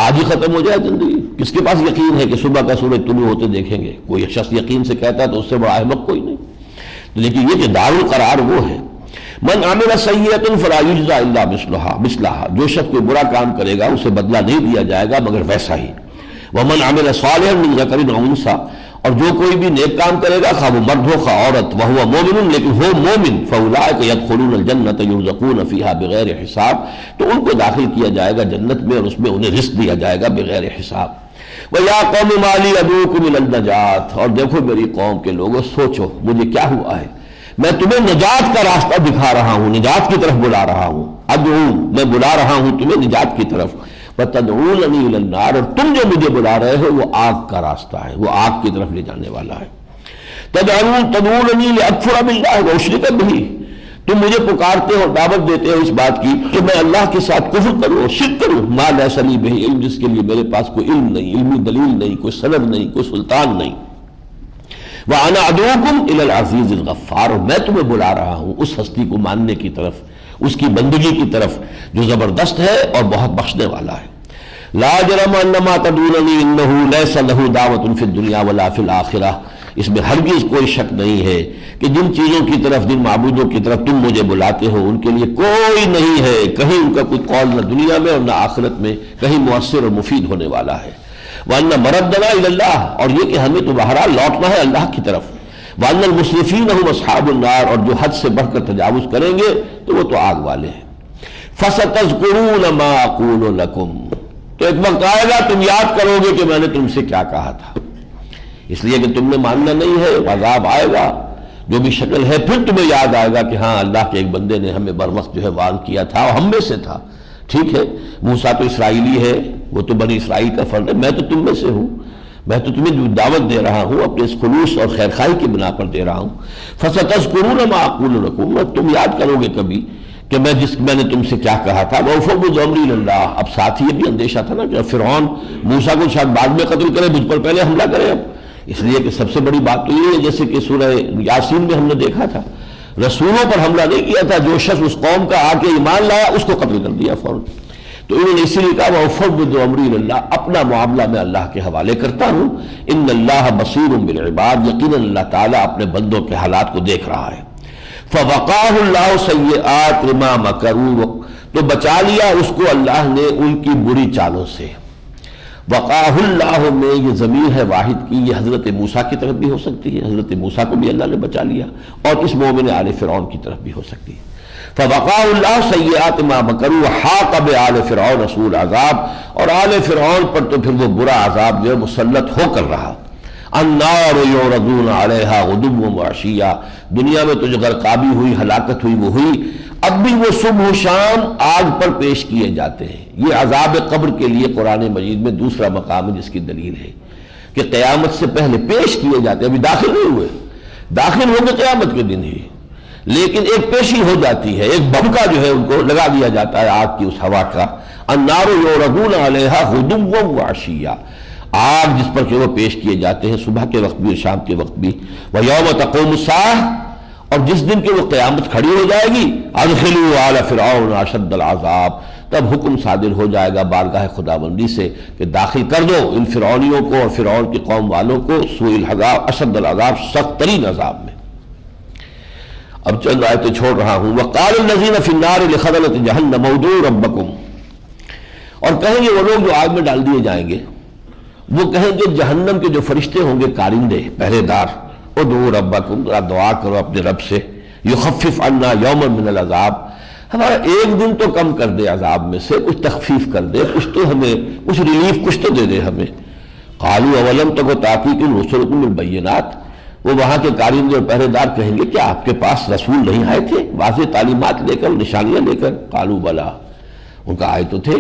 آج ہی ختم ہو جائے زندگی۔ کس کے پاس یقین ہے کہ صبح کا سورج طلوع ہوتے دیکھیں گے؟ کوئی شخص یقین سے کہتا ہے تو اس سے بڑا احمق کوئی نہیں، لیکن یہ کہ دار القرار وہ ہے۔ من عمل سیئۃ فلا یجزی الا مثلھا، جو شخص کوئی برا کام کرے گا اسے بدلہ نہیں دیا جائے گا مگر ویسا ہی۔ ومن عمل صالحا من ذکر او انثی، اور جو کوئی بھی نیک کام کرے گا خواہ وہ مرد ہو خواہ عورت، وہو مومن، لیکن ہو مومن، فاولئک یدخلون الجنۃ یرزقون فیہا بغیر حساب، تو ان کو داخل کیا جائے گا جنت میں اور اس میں انہیں رزق دیا جائے گا بغیر حساب۔ وَيَا قَوْمِ مَا لِي أَدْعُوكُمْ إِلَى النَّجَاةِ، اور دیکھو میری قوم کے لوگوں سوچو مجھے کیا ہوا ہے، میں تمہیں نجات کا راستہ دکھا رہا ہوں، نجات کی طرف بلا رہا ہوں، ادعو، میں بلا رہا ہوں تمہیں نجات کی طرف، وَتَدْعُونَنِي إِلَى النَّارِ، اور تم جو مجھے بلا رہے ہو وہ آگ کا راستہ ہے، وہ آگ کی طرف لے جانے والا ہے۔ تَدْعُونَنِي لِأَكْفُرَ بِاللَّهِ وَأُشْرِكَ بِهِ، تم مجھے پکارتے ہو دعوت دیتے ہو اس بات کی کہ میں اللہ کے ساتھ کفر کروں، شرک کروں، ما لیس لی بہ علم، جس کے لیے میرے پاس کوئی علم نہیں، علمی دلیل نہیں، کوئی سند نہیں، کوئی سلطان نہیں۔ وَأَنَا أَدْعُوكُمْ إِلَى الْعَزِيزِ الْغَفَّارِ، اور میں تمہیں بلا رہا ہوں اس ہستی کو ماننے کی طرف، اس کی بندگی کی طرف جو زبردست ہے اور بہت بخشنے والا ہے۔ لا جرم انما تدعوننی انہ لیس لہ دعوۃ فی الدنیا ولا فی الآخرہ، اس میں ہرگز کوئی شک نہیں ہے کہ جن چیزوں کی طرف، جن معبودوں کی طرف تم مجھے بلاتے ہو ان کے لیے کوئی نہیں ہے، کہیں ان کا کوئی قول نہ دنیا میں اور نہ آخرت میں کہیں مؤثر اور مفید ہونے والا ہے۔ وَأَنَّ مَرَدَّنَا إِلَى اللَّهِ، اور یہ کہ ہمیں تو بہرحال لوٹنا ہے اللہ کی طرف۔ وَأَنَّ الْمُسْرِفِينَ هُمْ أَصْحَابُ النَّارِ، اور جو حد سے بڑھ کر تجاوز کریں گے تو وہ تو آگ والے ہیں۔ فَسَتَذْكُرُونَ مَا أَقُولُ لَكُمْ، تو ایک وقت آئے گا تم یاد کرو گے کہ میں نے تم سے کیا کہا تھا، اس لیے کہ تم نے ماننا نہیں ہے، عذاب آئے گا جو بھی شکل ہے، پھر تمہیں یاد آئے گا کہ ہاں اللہ کے ایک بندے نے ہمیں بر وقت جو ہے وارن کیا تھا اور ہم میں سے تھا۔ ٹھیک ہے موسیٰ تو اسرائیلی ہے، وہ تو بنی اسرائیل کا فرد ہے، میں تو تم میں سے ہوں، میں تو تمہیں جو دعوت دے رہا ہوں اپنے اس خلوص اور خیرخواہی کی بنا پر دے رہا ہوں۔ فَسَتَذْكُرُونَ مَا أَقُولُ لَكُمْ، اور تم یاد کرو گے کبھی کہ میں نے تم سے کیا کہا تھا۔ وَأُفَوِّضُ أَمْرِي إِلَى اللَّهِ، اب ساتھ ہی یہ بھی اندیشہ تھا نا کہ فرعون موسیٰ کو شاید بعد میں قتل کرے، مجھ پر پہلے حملہ کرے، اب اس لیے کہ سب سے بڑی بات تو یہ ہے جیسے کہ سورہ یاسین میں ہم نے دیکھا تھا رسولوں پر حملہ نہیں کیا تھا، جو شخص اس قوم کا آ کے ایمان لایا اس کو قتل کر دیا فوراً۔ تو انہوں نے اسی لیے کہا وَأُفَوِّضُ أَمْرِي إِلَى اللَّهِ، اپنا معاملہ میں اللہ کے حوالے کرتا ہوں۔ إِنَّ اللَّهَ بَصِيرٌ بِالْعِبَادِ، یقیناً اللہ تعالیٰ اپنے بندوں کے حالات کو دیکھ رہا ہے۔ فَوَقَاهُ اللَّهُ سَيِّئَاتِ مَا مَكَرُوا، تو بچا لیا اس کو اللہ نے ان کی بری چالوں سے۔ وَقَاهُ اللَّهُ میں یہ ضمیر ہے واحد کی، یہ حضرت موسیٰ کی طرف بھی ہو سکتی ہے، حضرت موسیٰ کو بھی اللہ نے بچا لیا، اور اس مومن آل فرعون کی طرف بھی ہو سکتی ہے۔ فَوَقَاهُ اللَّهُ سَيِّئَاتِ مَا مَكَرُوا وَحَاقَ بِآلِ فِرْعَوْنَ سُوءُ الْعَذَابِ، اور آل فرعون پر تو پھر وہ برا عذاب جو ہے مسلط ہو کر رہا۔ النار یعرضون علیہا غدوا وعشیا، دنیا میں تو جو غرقابی ہوئی، ہلاکت ہوئی وہ ہوئی، اب بھی وہ صبح و شام آگ پر پیش کیے جاتے ہیں۔ یہ عذاب قبر کے لیے قرآن مجید میں دوسرا مقام ہے جس کی دلیل ہے کہ قیامت سے پہلے پیش کیے جاتے ہیں، ابھی داخل نہیں ہوئے، داخل ہوں گے قیامت کے دن ہی، لیکن ایک پیشی ہو جاتی ہے، ایک بھبکا جو ہے ان کو لگا دیا جاتا ہے آگ کی اس ہوا کا۔ النار یعرضون علیہا غدوا وعشیا، آگ جس پر کہ وہ پیش کیے جاتے ہیں صبح کے وقت بھی اور شام کے وقت بھی۔ وَيَوْمَ تَقُومُ السَّاعَةُ، اور جس دن کہ وہ قیامت کھڑی ہو جائے گی، اَدْخِلُوا آلَ فِرْعَوْنَ أَشَدَّ الْعَذَابِ، تب حکم صادر ہو جائے گا بارگاہ خداوندی سے کہ داخل کر دو ان فرعونیوں کو اور فرعون کی قوم والوں کو سوء العذاب، اشد العذاب، سخت ترین عذاب میں۔ اب چند آیتیں چھوڑ رہا ہوں۔ وَقَالَ الَّذِينَ فِي النَّارِ لِخَزَنَةِ جَهَنَّمَ ادْعُوا رَبَّكُمْ، اور کہیں گے وہ لوگ جو آگ میں ڈال دیے جائیں گے، وہ کہیں گے جہنم کے جو فرشتے ہوں گے کارندے پہرے دار، ادعوا ربکم، ذرا دعا کرو اپنے رب سے، یخفف عنا یوما من العذاب، ہمارا ایک دن تو کم کر دے عذاب میں سے، کچھ تخفیف کر دے، کچھ تو ہمیں کچھ ریلیف کچھ تو دے دے ہمیں۔ قالوا اولم تک تاتیکم رسلکم بالبینات، وہ وہاں کے کارندے اور پہرے دار کہیں گے کیا آپ کے پاس رسول نہیں آئے تھے واضح تعلیمات لے کر، نشانیاں لے کر؟ قالوا بلا، ان کا آئے تو تھے،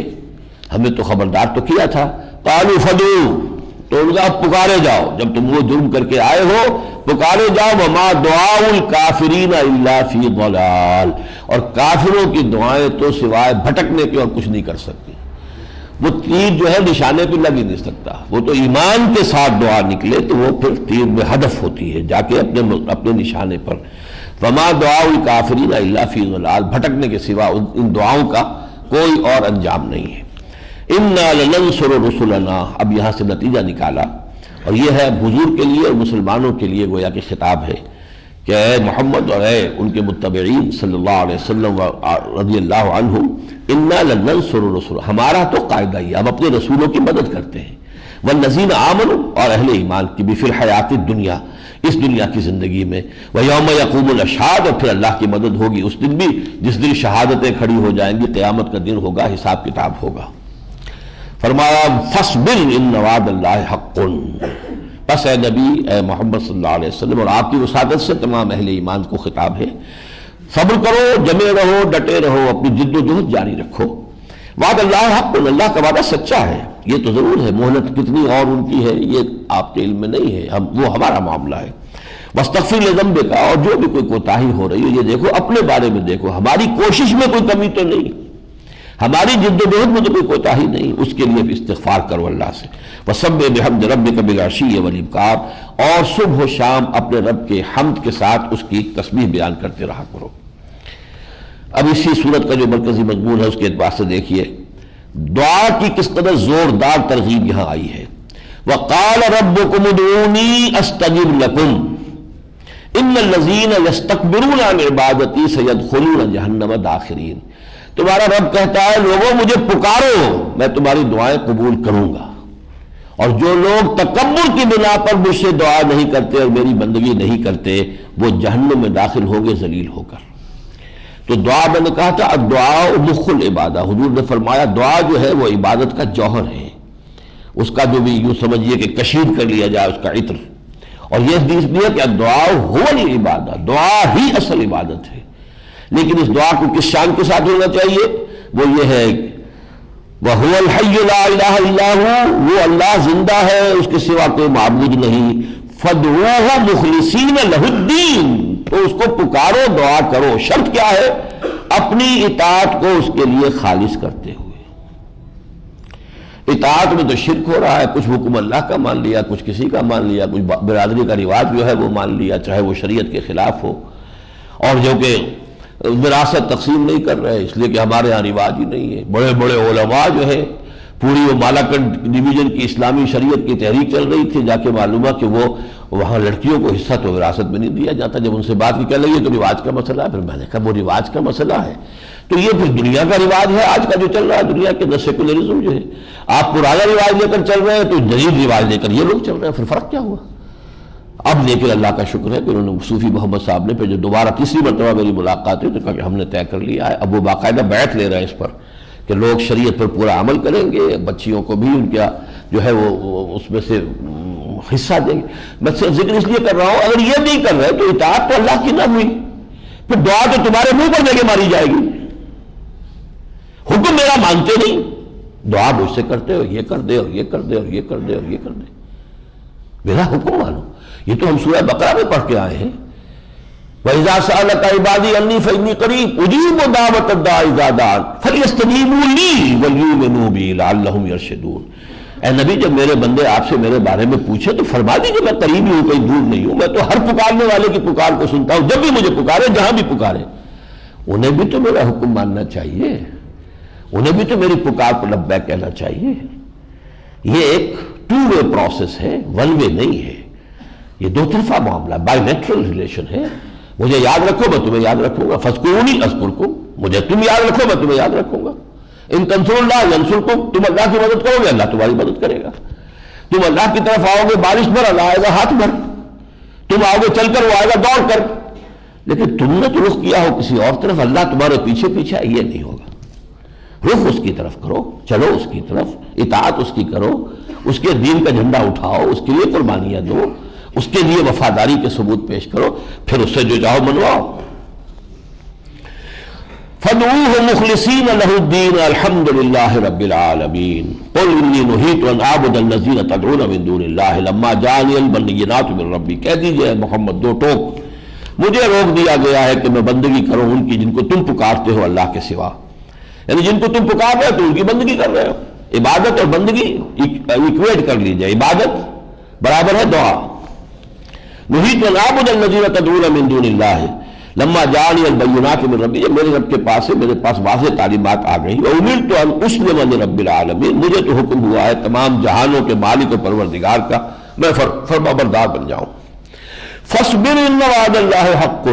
ہمیں تو خبردار تو کیا تھا۔ قالوا فدعوا، تو ان کا پکارے جاؤ، جب تم وہ جرم کر کے آئے ہو پکارے جاؤ۔ وما دعاء الکافرین الا فی ضلال، اور کافروں کی دعائیں تو سوائے بھٹکنے کے اور کچھ نہیں کر سکتی۔ وہ تیر جو ہے نشانے پہ لگ ہی نہیں سکتا، وہ تو ایمان کے ساتھ دعا نکلے تو وہ پھر تیر میں ہدف ہوتی ہے جا کے اپنے نشانے پر۔ وما دعاء الکافرین الا فی ضلال، بھٹکنے کے سوا ان دعاؤں کا کوئی اور انجام نہیں ہے۔ اِنَّا لَنَنصُرُ رُسُلَنَا، اب یہاں سے نتیجہ نکالا، اور یہ ہے حضور کے لیے اور مسلمانوں کے لیے گویا کہ خطاب ہے کہ اے محمد اور اے ان کے متبعین صلی اللہ علیہ وسلم رضی اللہ عنہم، اِنَّا لَنَنصُرُ رُسُلَنَا، ہمارا تو قاعدہ ہی، ہم اپنے رسولوں کی مدد کرتے ہیں، وَالَّذِينَ آمَنُوا، اور اہل ایمان کی بھی، فِي الْحَيَاةِ الدُّنْيَا، اس دنیا کی زندگی میں، وَيَوْمَ يَقُومُ الْأَشْهَادُ، اور پھر اللہ کی مدد ہوگی اس دن بھی جس دن شہادتیں کھڑی ہو جائیں گی، قیامت کا دن ہوگا، حساب کتاب ہوگا۔ فرمایا فَاصْبِرْ إِنَّ وَعْدَ اللَّهِ حَقٌّ، پس اے نبی، اے محمد صلی اللہ علیہ وسلم، اور آپ کی وسادت سے تمام اہل ایمان کو خطاب ہے، صبر کرو، جمے رہو، ڈٹے رہو، اپنی جد و جہد جاری رکھو۔ وعد اللہ حق، اللہ کا وعدہ سچا ہے، یہ تو ضرور ہے، مہلت کتنی اور ان کی ہے یہ آپ کے علم میں نہیں ہے، وہ ہمارا معاملہ ہے۔ واستغفر لذنبک، اور جو بھی کوئی کوتاہی ہو رہی ہے یہ دیکھو، اپنے بارے میں دیکھو، ہماری کوشش میں کوئی کمی تو نہیں، ہماری جد و جہد میں تو کوئی کوتاہی نہیں، اس کے لیے بھی استغفار کرو اللہ سے۔ وسبح بحمد ربک بالعشی والابکار، اور صبح و شام اپنے رب کے حمد کے ساتھ اس کی تسبیح بیان کرتے رہا کرو۔ اب اسی صورت کا جو مرکزی مضمون ہے اس کے اعتبار سے دیکھیے دعا کی کس قدر زوردار ترغیب یہاں آئی ہے۔ وقال ربکم ادعونی استجب لکم ان الذین یستکبرون عن عبادتی سیدخلون جہنم داخرین، تمہارا رب کہتا ہے لوگوں مجھے پکارو، میں تمہاری دعائیں قبول کروں گا، اور جو لوگ تکبر کی بنا پر مجھ سے دعا نہیں کرتے اور میری بندگی نہیں کرتے وہ جہنم میں داخل ہوں گے ذلیل ہو کر۔ تو دعا میں نے کہا تھا الدعاء مخ العبادہ، حضور نے فرمایا دعا جو ہے وہ عبادت کا جوہر ہے، اس کا جو بھی یوں سمجھیے کہ کشید کر لیا جائے اس کا عطر، اور یہ حدیث بھی ہے کہ الدعاء هو العبادہ، دعا ہی اصل عبادت ہے۔ لیکن اس دعا کو کس شان کے ساتھ ہونا چاہیے؟ وہ یہ ہے وَهُوَ الْحَيُّ لَا إِلَٰهَ إِلَّا هُوَ، وہ اللہ زندہ ہے، اس کے سوا کوئی معبود نہیں۔ فَادْعُوهُ مُخْلِصِينَ لَهُ الدِّينَ، تو اس کو پکارو، دعا کرو، شرط کیا ہے؟ اپنی اطاعت کو اس کے لیے خالص کرتے ہوئے۔ اطاعت میں تو شرک ہو رہا ہے، کچھ حکم اللہ کا مان لیا، کچھ کسی کا مان لیا، کچھ برادری کا رواج جو ہے وہ مان لیا، چاہے وہ شریعت کے خلاف ہو، اور جو کہ وراثت تقسیم نہیں کر رہے اس لیے کہ ہمارے ہاں رواج ہی نہیں ہے۔ بڑے بڑے علماء جو ہے، پوری وہ مالاکنڈ ڈویژن کی اسلامی شریعت کی تحریک چل رہی تھی، جا کے معلوم ہے کہ وہ وہاں لڑکیوں کو حصہ تو وراثت میں نہیں دیا جاتا۔ جب ان سے بات کی کہنے لگی تو رواج کا مسئلہ ہے، پھر میں نے کہا وہ رواج کا مسئلہ ہے تو یہ پھر دنیا کا رواج ہے آج کا جو چل رہا ہے، دنیا کے سیکولرزم جو ہے، آپ پرانا رواج لے کر چل رہے ہیں تو جدید رواج لے کر یہ لوگ چل رہے ہیں، پھر فرق کیا ہوا؟ اب لیکن اللہ کا شکر ہے کہ انہوں نے صوفی محمد صاحب نے پھر جو دوبارہ تیسری مرتبہ میری ملاقات ہوئی تو کہا کہ ہم نے طے کر لیا ہے، اب وہ باقاعدہ بیعت لے رہے ہیں اس پر کہ لوگ شریعت پر پورا عمل کریں گے، بچیوں کو بھی ان کا جو ہے وہ اس میں سے حصہ دیں گے. میں صرف ذکر اس لیے کر رہا ہوں, اگر یہ نہیں کر رہے تو اطاعت تو اللہ کی نہ ہوئی, پھر دعا تو تمہارے منہ پر لے کے ماری جائے گی. حکم میرا مانتے نہیں, دعا مجھ سے کرتے ہو, یہ کر دے اور یہ کر دے اور یہ کر دے اور یہ کر دے, میرا حکم مانو. یہ تو ہم سورہ بقرہ میں پڑھ کے آئے ہیں, وَإِذَا سَأَلَكَ عِبَادِي عَنِّي فَإِنِّي قَرِيبٌ أُجِيبُ دَعْوَةَ الدَّاعِ إِذَا دَعَانِ فَلْيَسْتَجِيبُوا لِي وَلْيُؤْمِنُوا بِي لَعَلَّهُمْ يَرْشُدُونَ. اے نبی, جب میرے بندے آپ سے میرے بارے میں پوچھے تو فرما دیجیے میں قریب ہی ہوں, کہیں دور نہیں ہوں. میں تو ہر پکارنے والے کی پکار کو سنتا ہوں, جب بھی مجھے پکارے, جہاں بھی پکارے. انہیں بھی تو میرا حکم ماننا چاہیے, انہیں بھی تو میری پکار کو لبیک کہنا چاہیے. یہ ایک ٹو وے پروسیس ہے, ون وے نہیں ہے. یہ دو طرفہ معاملہ, بائی نیچرل ریلیشن ہے. مجھے یاد رکھو, میں تمہیں یاد رکھوں گا. فاذکرونی اذکرکم, مجھے تم یاد رکھو, میں تمہیں یاد رکھوں گا. ان تنصروا اللہ ینصرکم, تم اللہ کی مدد کرو گے, اللہ تمہاری مدد کرے گا. تم اللہ کی طرف آؤ گے بارش بھر, اللہ آئے گا ہاتھ بھر. تم آؤ گے چل کر, وہ آئے گا دوڑ کر. لیکن تم نے تو رخ کیا ہو کسی اور طرف, اللہ تمہارے پیچھے پیچھے, یہ نہیں ہوگا. رخ اس کی طرف کرو, چلو اس کی طرف, اطاعت اس کی کرو, اس کے دین کا جھنڈا اٹھاؤ, اس کے لیے قربانیاں دو, اس کے لیے وفاداری کے ثبوت پیش کرو, پھر اس سے جو چاہو منواؤ. فَادْعُوهُ مُخْلِصِينَ لَهُ الدِّينَ الْحَمْدُ لِلَّهِ رَبِّ الْعَالَمِينَ قُلْ إِنِّي نُهِيتُ أَنْ أَعْبُدَ الَّذِينَ تَدْعُونَ مِن دُونِ اللَّهِ لَمَّا جَاءَنِيَ الْبَيِّنَاتُ مِن رَبِّي. کہہ دیجئے محمد, دو ٹوک, مجھے روک دیا گیا ہے کہ میں بندگی کروں ان کی جن کو تم پکارتے ہو اللہ کے سوا. یعنی جن کو تم پکار رہے ہو تو ان کی بندگی کر رہے ہو. عبادت اور بندگی ایکویٹ کر لیجئے, عبادت برابر ہے دعا. نُهِيتُ أَنْ أَعْبُدَ الَّذِينَ تَدْعُونَ مِن دُونِ اللَّهِ لما جاءنی البینات من ربی, میرے رب کے پاس سے میرے پاس واضح تعلیمات آ گئی. وَأُمِرْتُ أَنْ أُسْلِمَ لِرَبِّ الْعَالَمِينَ, مجھے تو حکم ہوا ہے تمام جہانوں کے مالک و پروردگار کا میں فرما بردار بن جاؤں. فَاصْبِرْ إِنَّ وَعْدَ اللَّهِ حَقٌّ.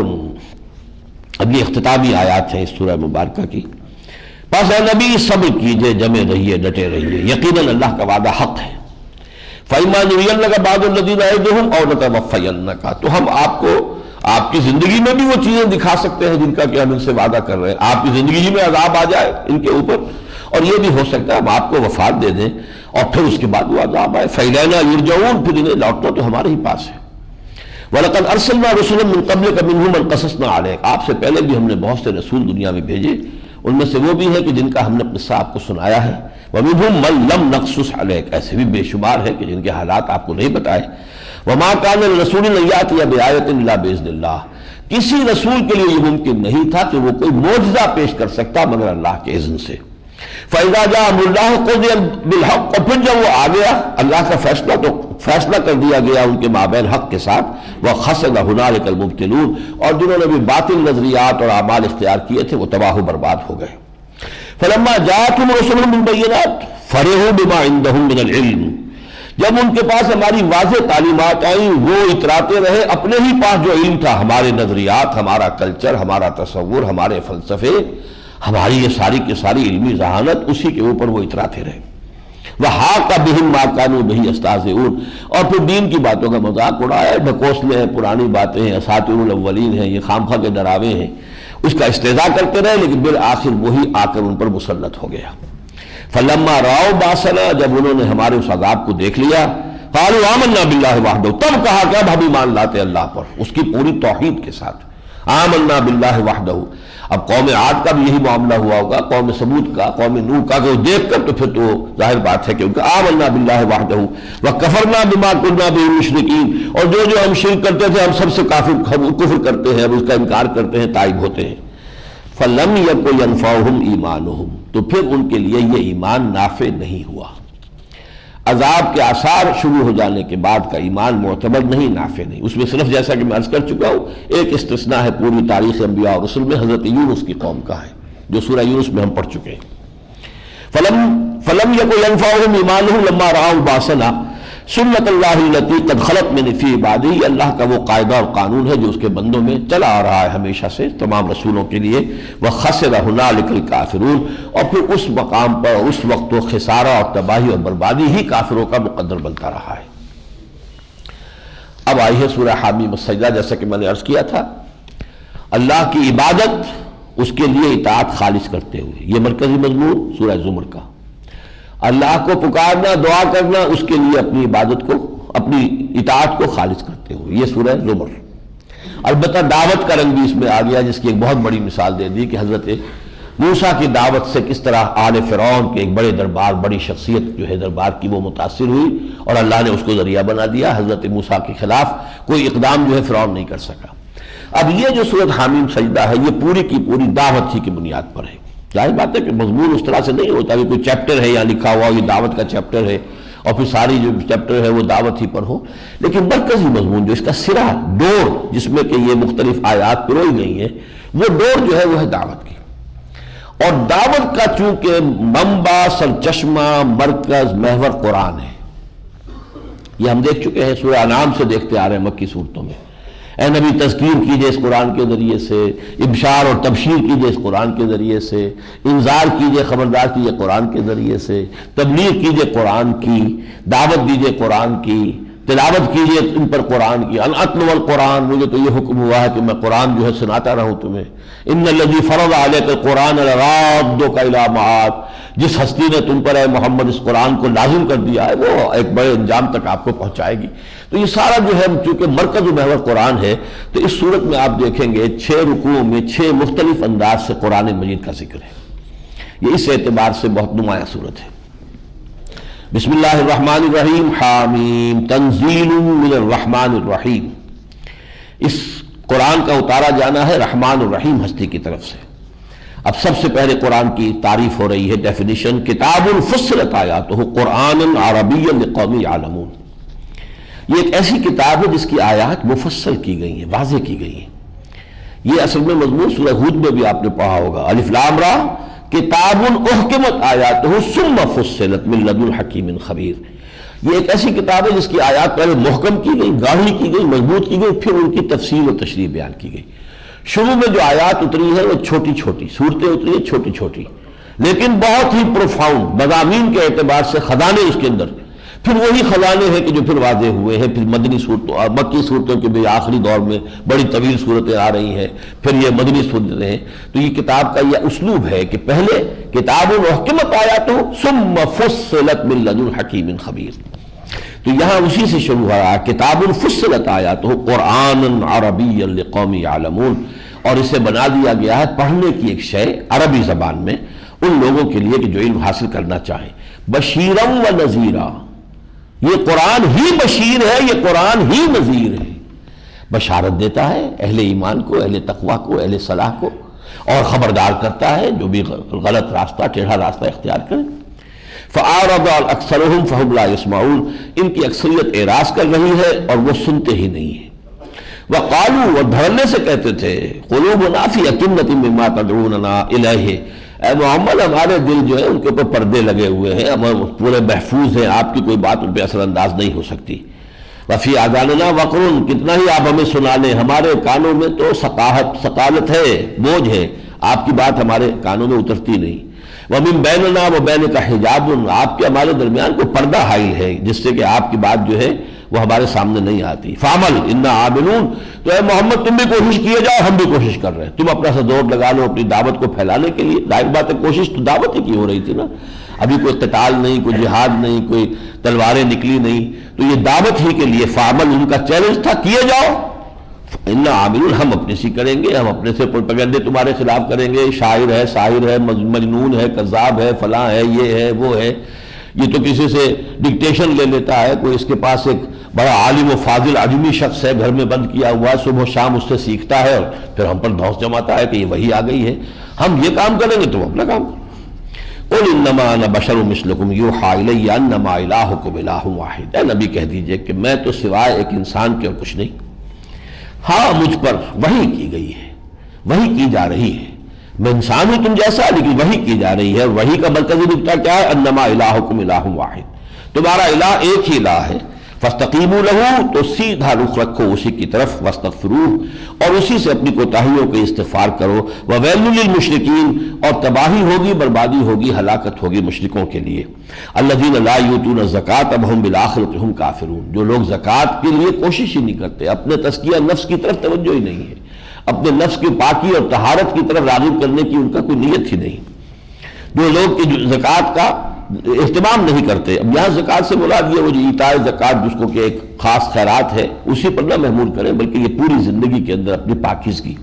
اب یہ اختتامی آیات ہیں اس سورہ مبارکہ کی. پس اے نبی صبر کیجئے, جمے رہیے, ڈٹے رہیے, یقیناً اللہ کا وعدہ حق ہے. فَإِمَّا نُرِيَنَّكَ بَعْضَ الَّذِينَ نَعِدُهُمْ أَوْ نَتَوَفَّيَنَّكَ, تو ہم آپ کو آپ کی زندگی میں بھی وہ چیزیں دکھا سکتے ہیں جن کا کہ ہم ان سے وعدہ کر رہے ہیں. آپ کی زندگی میں عذاب آ جائے ان کے اوپر, اور یہ بھی ہو سکتا ہے ہم آپ کو وفات دے دیں اور پھر اس کے بعد وہ عذاب آئے. فَإِلَيْنَا يُرْجَعُونَ, پھر انہیں لوٹنا تو ہمارے ہی پاس ہے. وَلَقَدْ أَرْسَلْنَا رُسُلًا مِّن قَبْلِكَ مِنْهُم مَّن قَصَصْنَا عَلَيْكَ, آپ سے پہلے بھی ہم نے بہت سے رسول دنیا میں بھیجے, ان میں سے وہ بھی ہے کہ جن کا ہم نے قصہ آپ کو سنایا ہے. وَمِنْهُم مَّن لَّمْ نَقْصُصْ عَلَيْكَ, ایسے بھی بے شمار ہے کہ جن کے حالات آپ کو نہیں بتائے. وَمَا كَانَ لِرَسُولٍ أَن يَأْتِيَ بِآيَةٍ إِلَّا بِإِذْنِ اللَّهِ, کسی رسول کے لیے یہ ممکن نہیں تھا کہ وہ کوئی معجزہ پیش کر سکتا مگر اللہ کے اذن سے. فَإِذَا جَاءَ أَمْرُ اللَّهِ قُضِيَ بِالْحَقِّ, اور پھر جب وہ آ گیا اللہ کا فیصلہ تو فیصلہ کر دیا گیا ان کے مابین حق کے ساتھ. وَخَسِرَ هُنَالِكَ الْمُبْطِلُونَ, اور جنہوں نے بھی باطل نظریات اور اعمال اختیار کیے تھے وہ تباہ و برباد ہو گئے. فَلَمَّا جَاءَتْهُمْ رُسُلُهُم بِالْبَيِّنَاتِ فَرِحُوا بِمَا عِندَهُم مِّنَ الْعِلْمِ, جب ان کے پاس ہماری واضح تعلیمات آئیں وہ اتراتے رہے اپنے ہی پاس جو علم تھا, ہمارے نظریات, ہمارا کلچر, ہمارا تصور, ہمارے فلسفے, ہماری یہ ساری کی ساری علمی ذہانت, اسی کے اوپر وہ اتراتے رہے. وَحَاقَ بِهِم مَّا كَانُوا بِهِ يَسْتَهْزِئُونَ, اور پھر دین کی باتوں کا مذاق اڑایا, ڈھکوسلے ہیں, پرانی باتیں ہیں, اساطیر الاولین ہیں, یہ خامخواہ کے ڈراوے ہیں, اس کا استہزاء کرتے رہے, لیکن بالآخر وہی آ کر ان پر مسلط ہو گیا. فَلَمَّا رَأَوْا بَأْسَنَا, جب انہوں نے ہمارے اس عذاب کو دیکھ لیا, قَالُوا آمَنَّا بِاللَّهِ وَحْدَهُ, تب کہا کہ اب ہم ایمان لاتے اللہ پر, اس کی پوری توحید کے ساتھ. آمَنَّا بِاللَّهِ وَحْدَهُ. اب قوم عاد کا بھی یہی معاملہ ہوا ہوگا, قوم ثمود کا, قوم نوح کا, کہ وہ دیکھ کر تو پھر تو ظاہر بات ہے کہ ان کا آمَنَّا بِاللَّهِ وَحْدَهُ وَكَفَرْنَا بِمَا كُنَّا بِهِ مُشْرِكِينَ, اور جو ہم شرک کرتے تھے ہم سب سے کفر کرتے ہیں, اب اس کا انکار کرتے ہیں, تائب ہوتے ہیں. فَلَمْ يَكُنْ يَنْفَعُهُمْ إِيمَانُهُمْ, تو پھر ان کے لیے یہ ایمان نافع نہیں ہوا. عذاب کے آثار شروع ہو جانے کے بعد کا ایمان معتبر نہیں, نافع نہیں. اس میں صرف جیسا کہ میں عرض کر چکا ہوں ایک استثناء ہے پوری تاریخ انبیاء اور رسل میں, حضرت یونس کی قوم کا ہے جو سورہ یونس میں ہم پڑھ چکے ہیں. فَلَمْ يَكُنْ يَنْفَعُهُمْ إِيمَانُهُمْ لَمَّا رَأَوْا بَأْسَنَا سُنَّتَ اللَّهِ الَّتِي قَدْ خَلَتْ مِنْ فِي عِبَادِهِ, اللہ کا وہ قاعدہ اور قانون ہے جو اس کے بندوں میں چلا آ رہا ہے ہمیشہ سے تمام رسولوں کے لیے. وَخَسِرَ هُنَالِكَ الْكَافِرُونَ, اور پھر اس مقام پر اس وقت وہ خسارہ اور تباہی اور بربادی ہی کافروں کا مقدر بنتا رہا ہے. اب آئی ہے سورہ حامیم السجدہ. جیسا کہ میں نے عرض کیا تھا, اللہ کی عبادت, اس کے لیے اطاعت خالص کرتے ہوئے, یہ مرکزی مضمون سورہ زمر کا. اللہ کو پکارنا, دعا کرنا, اس کے لیے اپنی عبادت کو اپنی اطاعت کو خالص کرتے ہوئے. یہ سورہ زمر. البتہ دعوت کا رنگ بھی اس میں آ گیا، جس کی ایک بہت بڑی مثال دے دی کہ حضرت موسیٰ کی دعوت سے کس طرح آل فرعون کے ایک بڑے دربار، بڑی شخصیت جو ہے دربار کی، وہ متاثر ہوئی اور اللہ نے اس کو ذریعہ بنا دیا. حضرت موسیٰ کے خلاف کوئی اقدام جو ہے فرعون نہیں کر سکا. اب یہ جو سورۃ حامیم سجدہ ہے یہ پوری کی پوری دعوت ہی کی بنیاد پر ہے. ظاہر بات ہے کہ مضمون اس طرح سے نہیں ہوتا کہ کوئی چیپٹر ہے یا لکھا ہوا یہ دعوت کا چیپٹر ہے اور پھر ساری جو چیپٹر ہے وہ دعوت ہی پر ہو، لیکن مرکزی مضمون جو اس کا سرا، ڈور جس میں کہ یہ مختلف آیات پروئی گئی ہیں، وہ ڈور جو ہے وہ ہے دعوت کی. اور دعوت کا چونکہ منبع، سرچشمہ، مرکز، محور قرآن ہے. یہ ہم دیکھ چکے ہیں، سورہ انعام سے دیکھتے آ رہے ہیں مکی صورتوں میں. اے نبی تذکیر کیجئے اس قرآن کے ذریعے سے، ابشار اور تبشیر کیجئے اس قرآن کے ذریعے سے، انذار کیجئے، خبردار کیجئے قرآن کے ذریعے سے، تبلیغ کیجئے قرآن کی، دعوت دیجئے قرآن کی، تلاوت کیجئے ان پر قرآن کی. ان اتلو القرآن، مجھے تو یہ حکم ہوا ہے کہ میں قرآن جو ہے سناتا رہوں تمہیں. ان الذی فرض علیک القرآن لرادک الی معاد، جس ہستی نے تم پر اے محمد اس قرآن کو لازم کر دیا ہے وہ ایک بڑے انجام تک آپ کو پہنچائے گی. تو یہ سارا جو ہے چونکہ مرکز و محور قرآن ہے، تو اس صورت میں آپ دیکھیں گے 6 رکوعوں میں 6 مختلف انداز سے قرآن مجید کا ذکر ہے. یہ اس اعتبار سے بہت نمایاں صورت ہے. بسم اللہ الرحمن الرحیم. حامیم تنزیل من الرحمن الرحیم. اس قرآن کا اتارا جانا ہے رحمان الرحیم ہستی کی طرف سے. اب سب سے پہلے قرآن کی تعریف ہو رہی ہے، ڈیفینیشن. کتاب فصلت آیاتہ قرآن عربی لقوم یعلمون. یہ ایک ایسی کتاب ہے جس کی آیات مفصل کی گئی ہیں، واضح کی گئی ہیں. یہ اصل میں مضمون سورہ ہود میں بھی آپ نے پڑھا ہوگا، الف لام را کتاب احکمت آیاتہ ثم فصلت من لدن حکیم خبیر. یہ ایک ایسی کتاب ہے جس کی آیات پہلے محکم کی گئی، گاڑھی کی گئی، مضبوط کی گئی، پھر ان کی تفصیل و تشریح بیان کی گئی. شروع میں جو آیات اتری ہے وہ چھوٹی چھوٹی صورتیں اتری ہیں، چھوٹی چھوٹی لیکن بہت ہی پروفاؤنڈ مضامین کے اعتبار سے خزانے اس کے اندر. پھر وہی خزانے ہیں کہ جو پھر واضح ہوئے ہیں. پھر مدنی صورتوں اور مکی صورتوں کے بھی آخری دور میں بڑی طویل صورتیں آ رہی ہیں، پھر یہ مدنی صورتیں ہیں. تو یہ کتاب کا یہ اسلوب ہے کہ پہلے کتاب احکمت آیاتہ ثم فصلت من لدن حکیم خبیر. تو یہاں اسی سے شروع ہو رہا ہے کتاب فصلت آیاتہ قرآن عربی لقوم یعلمون. اور اسے بنا دیا گیا ہے پڑھنے کی ایک شے عربی زبان میں ان لوگوں کے لیے کہ جو علم حاصل کرنا چاہیں. بشیرا و نذیرا. یہ قرآن ہی بشیر ہے، یہ قرآن ہی نذیر ہے. بشارت دیتا ہے اہل ایمان کو، اہل تقویٰ کو، اہل صلاح کو، اور خبردار کرتا ہے جو بھی غلط راستہ، ٹیڑھا راستہ اختیار کرے. فَأَعْرَضَ أَكْثَرُهُمْ فَهُمْ لَا يَسْمَعُونَ. ان کی اکثریت اعراض کر رہی ہے اور وہ سنتے ہی نہیں ہیں. وَقَالُوا، وہ دھڑنے سے کہتے تھے، قُلُوبُنَا فِي أَكِنَّةٍ مِّمَّا تَدْعُونَنَا إِلَيْهِ، اے محمد ہمارے دل جو ہے ان کے اوپر پردے لگے ہوئے ہیں، ہم پورے محفوظ ہیں، آپ کی کوئی بات ان پہ اثر انداز نہیں ہو سکتی. وَفِي آذَانِنَا وَقْرٌ، کتنا ہی آپ ہمیں سنا لیں، ہمارے کانوں میں تو ثقالت ہے، بوجھ ہے، آپ کی بات ہمارے کانوں میں اترتی نہیں. وَمِن بَيْنِنَا وَبَيْنِكَ حِجَابٌ، آپ کے ہمارے درمیان کوئی پردہ حائل ہے جس سے کہ آپ کی بات جو ہے وہ ہمارے سامنے نہیں آتی. فَعْمَلْ إِنَّا عَامِلُونَ، تو اے محمد تم بھی کوشش کیے جاؤ، ہم بھی کوشش کر رہے ہیں. تم اپنا سا زور لگا لو اپنی دعوت کو پھیلانے کے لیے. ظاہر بات ہے کوشش تو دعوت ہی کی ہو رہی تھی نا. ابھی کوئی قتال نہیں، کوئی جہاد نہیں، کوئی تلواریں نکلی نہیں، تو یہ دعوت ہی کے لیے فعمل ان کا چیلنج تھا، کیے جاؤ. اِنَّا عَامِلُونَ، ہم اپنے سی کریں گے، ہم اپنے سے پروپیگنڈے تمہارے خلاف کریں گے. شاعر ہے، ساحر ہے، مجنون ہے، کذاب ہے، فلاں ہے، یہ ہے، وہ ہے. یہ تو کسی سے ڈکٹیشن لے لیتا ہے، کوئی اس کے پاس ایک بڑا عالم و فاضل عجمی شخص ہے، گھر میں بند کیا ہوا ہے، صبح و شام اس سے سیکھتا ہے اور پھر ہم پر دھوس جماتا ہے کہ یہ وہی آ گئی ہے، ہم یہ کام کریں گے، تم اپنا کام کرو. قُلْ إِنَّمَا أَنَا بَشَرٌ مِثْلُكُمْ يُوحَىٰ إِلَيَّ أَنَّمَا إِلَٰهُكُمْ إِلَٰهٌ وَاحِدٌ. اے نبی کہہ دیجئے کہ میں تو سوائے ایک انسان کے اور کچھ نہیں. ہاں مجھ پر وحی کی گئی ہے، وحی کی جا رہی ہے. میں انسان ہوں تم جیسا، لیکن وحی کی جا رہی ہے. اور وحی کا مرکزی نقطہ کیا ہے؟ انما الہکم الہ واحد، تمہارا الہ ایک ہی الہ ہے. فاستقیموا لہ، تو سیدھا رخ رکھو اسی کی طرف. واستغفروہ، اور اسی سے اپنی کوتاہیوں کا استغفار کرو. وویل للمشرکین، اور تباہی ہوگی، بربادی ہوگی، ہلاکت ہوگی مشرکوں کے لیے. الذین لا یؤتون الزکاۃ وہم بالآخرۃ ہم کافرون، جو لوگ زکوٰۃ کے لیے کوشش ہی نہیں کرتے، اپنے تزکیہ نفس کی طرف توجہ ہی نہیں ہے، اپنے نفس کی پاکی اور طہارت کی طرف راغب کرنے کی ان کا کوئی نیت ہی نہیں. جو لوگ زکوٰۃ کا اہتمام نہیں کرتے. اب یہاں زکوٰۃ سے مراد یہ وہ جو ایتاء زکوٰۃ جس کو کہ ایک خاص خیرات ہے اسی پر نہ محمول کریں، بلکہ یہ پوری زندگی کے اندر اپنی پاکیزگی.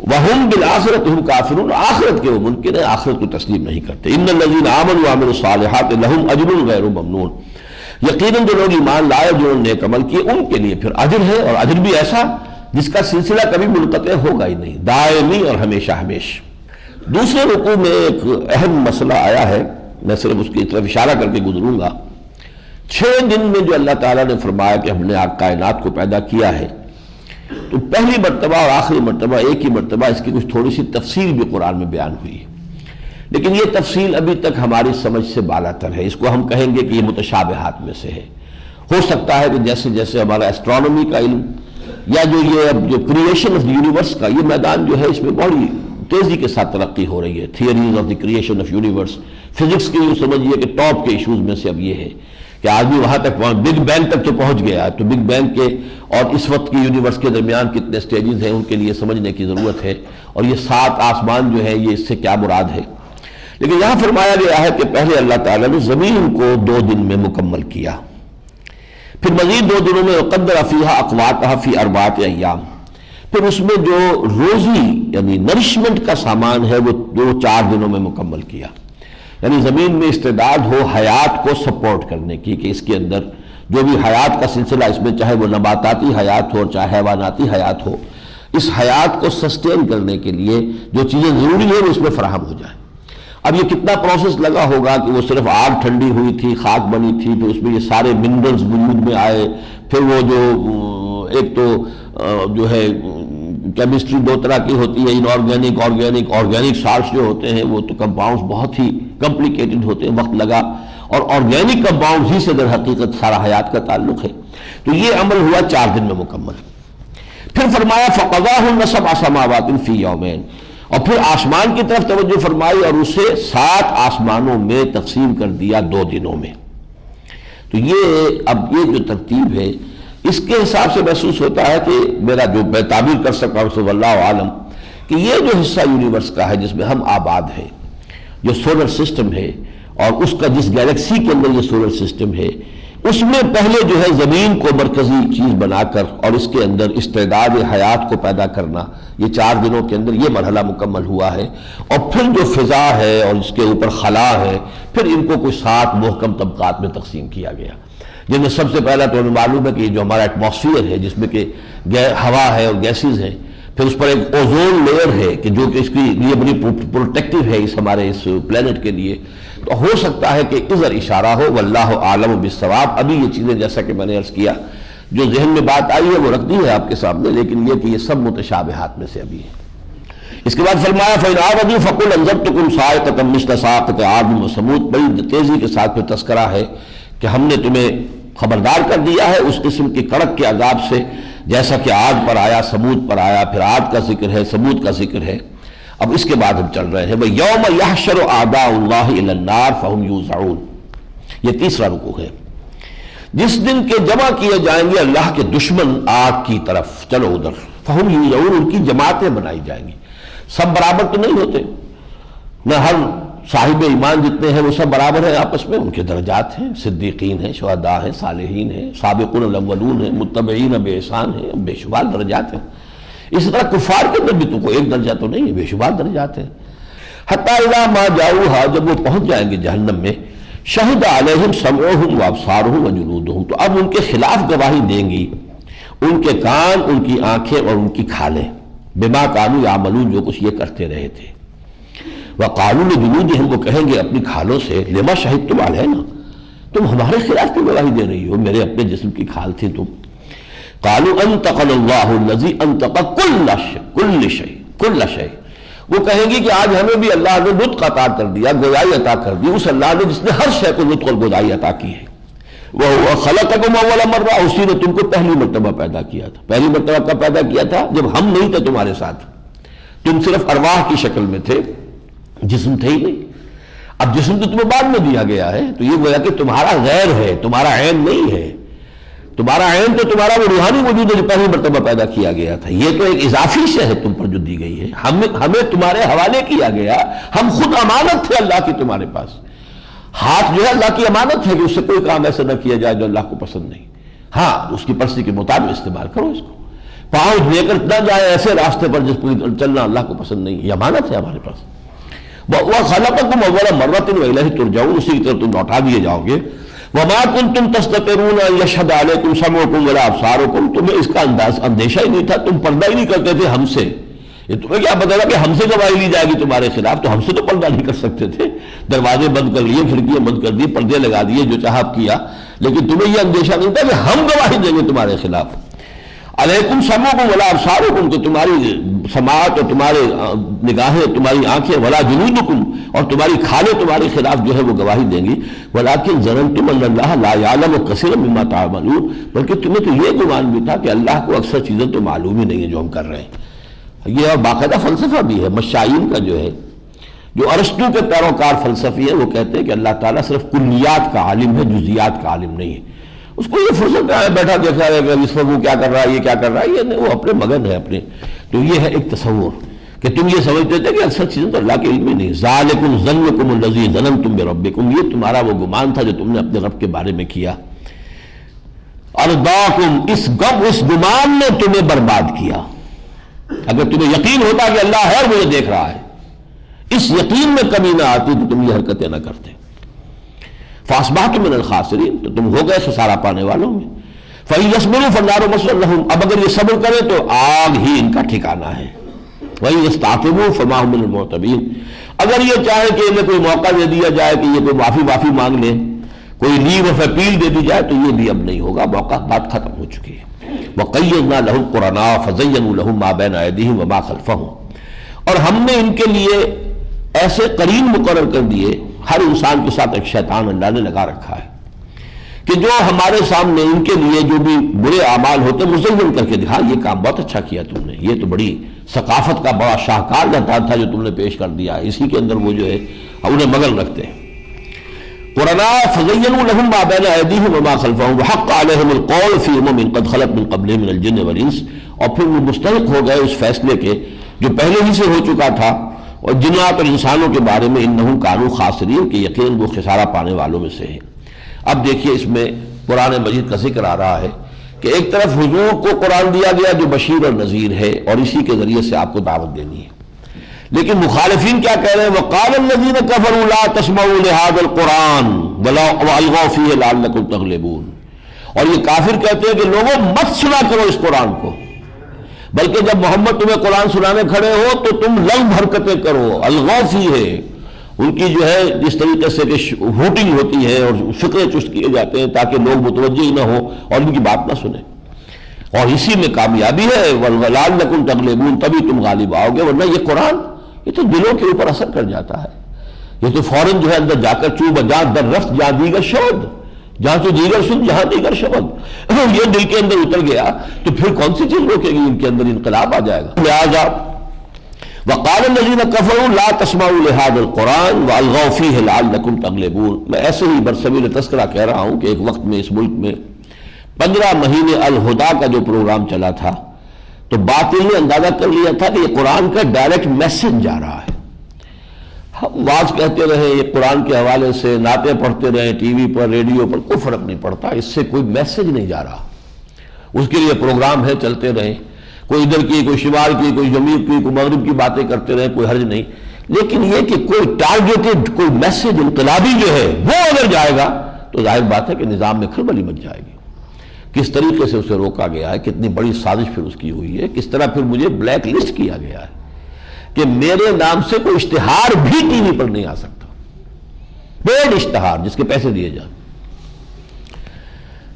وَهُمْ بِالْآخِرَةِ هُمْ كَافِرُونَ، آخرت کے وہ منکر ہیں، آخرت کو تسلیم نہیں کرتے. إِنَّ الَّذِينَ آمَنُوا وَعَمِلُوا الصَّالِحَاتِ لَهُمْ أَجْرٌ غَيْرُ مَمْنُونٍ، یقیناً جو لوگ ایمان لائے جنہوں نے نیک عمل کیے ان کے لیے پھر اجر ہے، اور اجر بھی ایسا جس کا سلسلہ کبھی منقطع ہوگا ہی نہیں، دائمی اور ہمیشہ ہمیش. دوسرے رکوع میں ایک اہم مسئلہ آیا ہے، میں صرف اس کی طرف اشارہ کر کے گزروں گا. 6 دن میں جو اللہ تعالیٰ نے فرمایا کہ ہم نے کائنات کو پیدا کیا ہے، تو پہلی مرتبہ اور آخری مرتبہ ایک ہی مرتبہ اس کی کچھ تھوڑی سی تفصیل بھی قرآن میں بیان ہوئی ہے، لیکن یہ تفصیل ابھی تک ہماری سمجھ سے بالاتر ہے. اس کو ہم کہیں گے کہ یہ متشابہات میں سے ہے. ہو سکتا ہے کہ جیسے جیسے ہمارا ایسٹرونومی کا علم یا جو کریشن آف یونیورس کا یہ میدان جو ہے اس میں بڑی تیزی کے ساتھ ترقی ہو رہی ہے. Theories of the creation of universe, physics کی جو سمجھیے کہ ٹاپ کے ایشوز میں سے اب یہ ہے کہ آدمی وہاں تک بگ بینگ تک تو پہنچ گیا. تو بگ بینگ کے اور اس وقت کی یونیورس کے درمیان کتنے سٹیجز ہیں ان کے لیے سمجھنے کی ضرورت ہے، اور یہ 7 آسمان جو ہے یہ اس سے کیا مراد ہے. لیکن یہاں فرمایا گیا ہے کہ پہلے اللہ تعالیٰ نے زمین کو 2 دن میں مکمل کیا، پھر مزید 2 دنوں میں وقدر فیہا اقواتہا فی 4 ایام، پھر اس میں جو روزی یعنی نرشمنٹ کا سامان ہے وہ 4 دنوں میں مکمل کیا. یعنی زمین میں استعداد ہو حیات کو سپورٹ کرنے کی، کہ اس کے اندر جو بھی حیات کا سلسلہ اس میں چاہے وہ نباتاتی حیات ہو چاہے حیواناتی حیات ہو، اس حیات کو سسٹین کرنے کے لیے جو چیزیں ضروری ہیں وہ اس میں فراہم ہو جائیں. اب یہ کتنا پروسیس لگا ہوگا کہ وہ صرف آگ ٹھنڈی ہوئی تھی، خاک بنی تھی، پھر اس میں یہ سارے منرلز وجود میں آئے، پھر وہ جو ایک تو جو ہے کیمسٹری 2 طرح کی ہوتی ہے، آرگینک سالٹس جو ہوتے ہیں وہ تو کمپاؤنڈز بہت ہی کمپلیکیٹڈ ہوتے ہیں، وقت لگا، اور آرگینک کمپاؤنڈز ہی سے در حقیقت سارا حیات کا تعلق ہے. تو یہ عمل ہوا 4 دن میں مکمل. پھر فرمایا فَقَضَاهُنَّ 7 سَمَاوَاتٍ فِي يَوْمَيْنِ، اور پھر آسمان کی طرف توجہ فرمائی اور اسے 7 آسمانوں میں تقسیم کر دیا 2 دنوں میں. تو اب یہ جو ترتیب ہے اس کے حساب سے محسوس ہوتا ہے کہ میرا جو میں تعبیر کر سکتا ہوں واللہ عالم کہ یہ جو حصہ یونیورس کا ہے جس میں ہم آباد ہیں، جو سولر سسٹم ہے، اور اس کا جس گیلیکسی کے اندر یہ سولر سسٹم ہے، اس میں پہلے جو ہے زمین کو مرکزی چیز بنا کر اور اس کے اندر استعداد حیات کو پیدا کرنا، یہ 4 دنوں کے اندر یہ مرحلہ مکمل ہوا ہے. اور پھر جو فضا ہے اور اس کے اوپر خلا ہے، پھر ان کو کچھ 7 محکم طبقات میں تقسیم کیا گیا، جن میں سب سے پہلا تو ہمیں معلوم ہے کہ جو ہمارا ایٹماسفیئر ہے جس میں کہ ہوا ہے اور گیسز ہیں، پھر اس پر ایک اوزون لیئر ہے کہ جو کہ اس کی لیے بڑی پروٹیکٹیو ہے اس ہمارے اس پلینٹ کے لیے. تو ہو سکتا ہے کہ ادھر اشارہ ہو، واللہ عالم بالصواب. ابھی یہ چیزیں جیسا کہ میں نے عرض کیا جو ذہن میں بات آئی ہے وہ رکھ دی ہے آپ کے سامنے، لیکن یہ کہ یہ سب متشابہات میں سے ابھی ہے. اس کے بعد فرمایا فَإِنْ عَرَضُوا فَقُلْ أَنذَرْتُكُمْ صَاعِقَةً مِثْلَ صَاعِقَةِ عَادٍ وَثَمُودَ. بڑی تیزی کے ساتھ پھر تذکرہ ہے کہ ہم نے تمہیں خبردار کر دیا ہے اس قسم کی کڑک کے عذاب سے جیسا کہ عاد پر آیا، سمود پر آیا، پھر عاد کا ذکر ہے، سمود کا ذکر ہے. اب اس کے بعد ہم چل رہے ہیں وَيَوْمَ يَحْشَرُ أَعْدَاءُ اللَّهِ إِلَى النَّارِ فَهُمْ يُوزَعُونَ. یہ تیسرا رکوع ہے. جس دن کے جمع کیے جائیں گے اللہ کے دشمن آگ کی طرف، چلو ادھر، فَهُمْ يُوزَعُونَ، ان کی جماعتیں بنائی جائیں گی. سب برابر تو نہیں ہوتے، نہ ہر صاحب ایمان جتنے ہیں وہ سب برابر ہیں آپس میں، ان کے درجات ہیں، صدیقین ہیں، شہداء ہیں، صالحین ہیں، سابقون الاولون ہیں، متبعین بإحسان ہیں، بے شمار درجات ہیں. اسی طرح کفار کے اندر بھی تو کوئی ایک درجہ تو نہیں ہے، بے شمار درجات ہیں. حتی اذا ما جاؤہا، جب وہ پہنچ جائیں گے جہنم میں، شہد علیہم سمعہم وابصارہم وجلودہم، تو اب ان کے خلاف گواہی دیں گی ان کے کان، ان کی آنکھیں اور ان کی کھالیں، بما کانوا یعملون، جو کچھ یہ کرتے رہے تھے. وقالوا لجلودہم، وہ کہیں گے اپنی کھالوں سے، لما شہدتم علینا، تم ہمارے خلاف کیوں گواہی دے رہی ہو، میرے اپنے جسم کی کھال تھی تم. قالوا انطقنا اللہ الذی انطق کل شیء، وہ کہیں گی کہ آج ہمیں بھی اللہ نے نطق عطا کر دیا، گویائی عطا کر دی، اس اللہ نے جس نے ہر شے کو نطق اور گویائی عطا کی ہے. وہ خلقکم اول مرہ، اسی نے تم کو پہلی مرتبہ پیدا کیا تھا. پہلی مرتبہ کب پیدا کیا تھا؟ جب ہم نہیں تھے تمہارے ساتھ، تم صرف ارواح کی شکل میں تھے، جسم تھے ہی نہیں. اب جسم تو تمہیں بعد میں دیا گیا ہے، تو یہ گویا کہ تمہارا غیر ہے، تمہارا عین نہیں ہے. تمہارا عین تو تمہارا وہ روحانی وجود ہے جو پہلی مرتبہ پیدا کیا گیا تھا. یہ تو ایک اضافی شے ہے تم پر جو دی گئی ہے، ہمیں تمہارے حوالے کیا گیا، ہم خود امانت تھے اللہ کی تمہارے پاس. ہاتھ جو ہے اللہ کی امانت ہے کہ اس سے کوئی کام ایسا نہ کیا جائے جو اللہ کو پسند نہیں. ہاں اس کی پرستی کے مطابق استعمال کرو اس کو. پاؤں لے کر نہ جائے ایسے راستے پر جس پر چلنا اللہ کو پسند نہیں. یہ امانت ہے ہمارے پاس. وَخَلَقَكُمْ أَوَّلَ مَرَّةٍ وَإِلَيْهِ تُرْجَعُونَ. اسی کی طرف تم لوٹا دیے جاؤ گے. وَمَا كُنْتُمْ تَسْتَتِرُونَ أَن يَشْهَدَ عَلَيْكُمْ سَمْعُكُمْ وَلَا أَبْصَارُكُمْ. تمہیں اس کا اندیشہ ہی نہیں تھا, تم پردہ ہی نہیں کرتے تھے ہم سے. یہ تمہیں کیا پتا تھا کہ ہم سے گواہی لی جائے گی تمہارے خلاف؟ تو ہم سے تو پردہ نہیں کر سکتے تھے. دروازے بند کر لیے, کھڑکیاں بند کر دی, پردے لگا دیے, جو چاہا کیا, لیکن تمہیں یہ اندیشہ نہیں تھا کہ ہم گواہی دیں گے تمہارے خلاف. علیکم سمعکم ولا ابصارکم, تو تمہاری سماعت اور تمہارے نگاہیں, تمہاری آنکھیں, ولا جلودکم, اور تمہاری کھالیں تمہارے خلاف جو ہے وہ گواہی دیں گی. ولکن ظننتم ان اللہ لا یعلم کثیرا مما تعملون. بلکہ تمہیں تو یہ گمان بھی تھا کہ اللہ کو اکثر چیزیں تو معلوم ہی نہیں ہیں جو ہم کر رہے ہیں. یہ اور باقاعدہ فلسفہ بھی ہے مشائین کا جو ہے, جو ارسطو کے پیروکار فلسفی ہیں, وہ کہتے ہیں کہ اللہ تعالیٰ صرف کلیات کا عالم ہے, جزیات کا عالم نہیں ہے. اس کو یہ فرصت ہے بیٹھا دیکھا ہے کہ اس وقت وہ کیا کر رہا ہے, یہ کیا کر رہا ہے, یہ نہیں, وہ اپنے مگن ہے اپنے. تو یہ ہے ایک تصور کہ تم یہ سمجھتے تھے کہ اکثر چیزیں تو اللہ کے علم میں نہیں. ذالکم ظنکم الذی ظننتم بربکم, یہ تمہارا وہ گمان تھا جو تم نے اپنے رب کے بارے میں کیا. ارداکم, اس گمان نے تمہیں برباد کیا. اگر تمہیں یقین ہوتا کہ اللہ ہے اور مجھے دیکھ رہا ہے, اس یقین میں کمی نہ آتی تو تم یہ حرکتیں نہ کرتے. فاصبحتم من الخاسرین, تو تم ہو گئے خسارہ پانے والوں میں. فَإِن يَصْبِرُوا فَالنَّارُ مَثْوًى لَهُمْ, اب اگر یہ صبر کرے تو آگ ہی ان کا ٹھکانہ ہے. وَإِن يَسْتَعْتِبُوا فَمَا هُمْ مِنَ الْمُعْتَبِينَ, اگر یہ چاہے کہ انہیں کوئی موقع دے دیا جائے کہ یہ کوئی معافی مانگ لے, کوئی لیو آف اپیل دے دی جائے, تو یہ بھی اب نہیں ہوگا. موقع بات ختم ہو چکی ہے. وَقَيَّضْنَا لَهُمْ قُرَنَاءَ فَزَيَّنُوا لَهُم مَّا بَيْنَ أَيْدِيهِمْ وَمَا خَلْفَهُمْ, اور ہم نے ان کے لیے ایسے قرین مقرر کر دیے. ہر انسان کے ساتھ ایک شیطان اللہ نے لگا رکھا ہے کہ جو ہمارے سامنے ان کے لیے جو بھی برے اعمال ہوتے مزین کر کے دکھا, یہ کام بہت اچھا کیا تم نے, یہ تو بڑی ثقافت کا بڑا شاہکار لطاف تھا جو تم نے پیش کر دیا. اسی کے اندر وہ جو ہے انہیں مگن رکھتے ہیں. قرآن فزینوا لهم ما بین ایدیہم وما خلفہم وحق علیہم القول فی امم قد خلت من قبلہم من الجن والانس, اور پھر وہ مستحق ہو گئے اس فیصلے کے جو پہلے ہی سے ہو چکا تھا اور جنات اور انسانوں کے بارے میں, انہم کانوا خاسرین, کہ یقیناً وہ خسارہ پانے والوں میں سے ہیں. اب دیکھیے اس میں قرآن مجید کا ذکر آ رہا ہے کہ ایک طرف حضور کو قرآن دیا گیا جو بشیر اور نذیر ہے, اور اسی کے ذریعے سے آپ کو دعوت دینی ہے. لیکن مخالفین کیا کہہ رہے ہیں؟ وَقَالَ الَّذِينَ كَفَرُوا لَا تَسْمَعُوا لِهَذَا الْقُرْآنِ وَأَلْغَوْا فِيهِ لَعَلَّكُمْ تَغْلِبُونَ, اور یہ کافر کہتے ہیں کہ لوگوں مت سنا کرو اس قرآن کو, بلکہ جب محمد تمہیں قرآن سنانے کھڑے ہو تو تم لغو حرکتیں کرو. الغوا فیہ, ان کی جو ہے جس طریقے سے کہ ہوٹنگ ہوتی ہے اور فقرے چست کیے جاتے ہیں تاکہ لوگ متوجہ ہی نہ ہو اور ان کی بات نہ سنیں, اور اسی میں کامیابی ہے. وَلَعَلَّكُمْ تَغْلِبُونَ, تبھی تم غالب آؤ گے, ورنہ یہ قرآن یہ تو دلوں کے اوپر اثر کر جاتا ہے. یہ تو فوراً جو ہے اندر جا کر چوب جہاں در رفت جہاں دیگر شبد, جہاں تو دیگر سن جہاں دیگر شبد, یہ دل کے اندر اتر گیا تو پھر کون سی چیز روکے گی؟ ان کے اندر انقلاب آ جائے گا. لہذا وَقَالَ الَّذِينَ كَفَرُوا لَا تَسْمَعُوا لِهَذَا الْقُرْآنِ وَأَلْغَوْا فِيهِ لَعَلَّكُمْ تَغْلِبُونَ. میں ایسے ہی برسبیل تذکرہ کہہ رہا ہوں کہ ایک وقت میں اس ملک میں 15 مہینے الہدا کا جو پروگرام چلا تھا تو باطل نے اندازہ کر لیا تھا کہ یہ قرآن کا ڈائریکٹ میسج جا رہا ہے. ہم واز کہتے رہے یہ قرآن کے حوالے سے, نعتیں پڑھتے رہے ٹی وی پر ریڈیو پر, کوئی فرق نہیں پڑتا, اس سے کوئی میسج نہیں جا رہا. اس کے لیے پروگرام ہے, چلتے رہیں, کوئی ادھر کی, کوئی شمال کی, کوئی جنوب کی, کوئی مغرب کی باتیں کرتے رہیں, کوئی حرج نہیں. لیکن یہ کہ کوئی ٹارگیٹڈ کوئی میسج انقلابی جو ہے وہ اگر جائے گا تو ظاہر بات ہے کہ نظام میں کھلبلی مچ جائے گی. کس طریقے سے اسے روکا گیا ہے, کتنی بڑی سازش پھر اس کی ہوئی ہے, کس طرح پھر مجھے بلیک لسٹ کیا گیا ہے کہ میرے نام سے کوئی اشتہار بھی ٹی وی پر نہیں آ سکتا, پیڈ اشتہار جس کے پیسے دیے جائیں.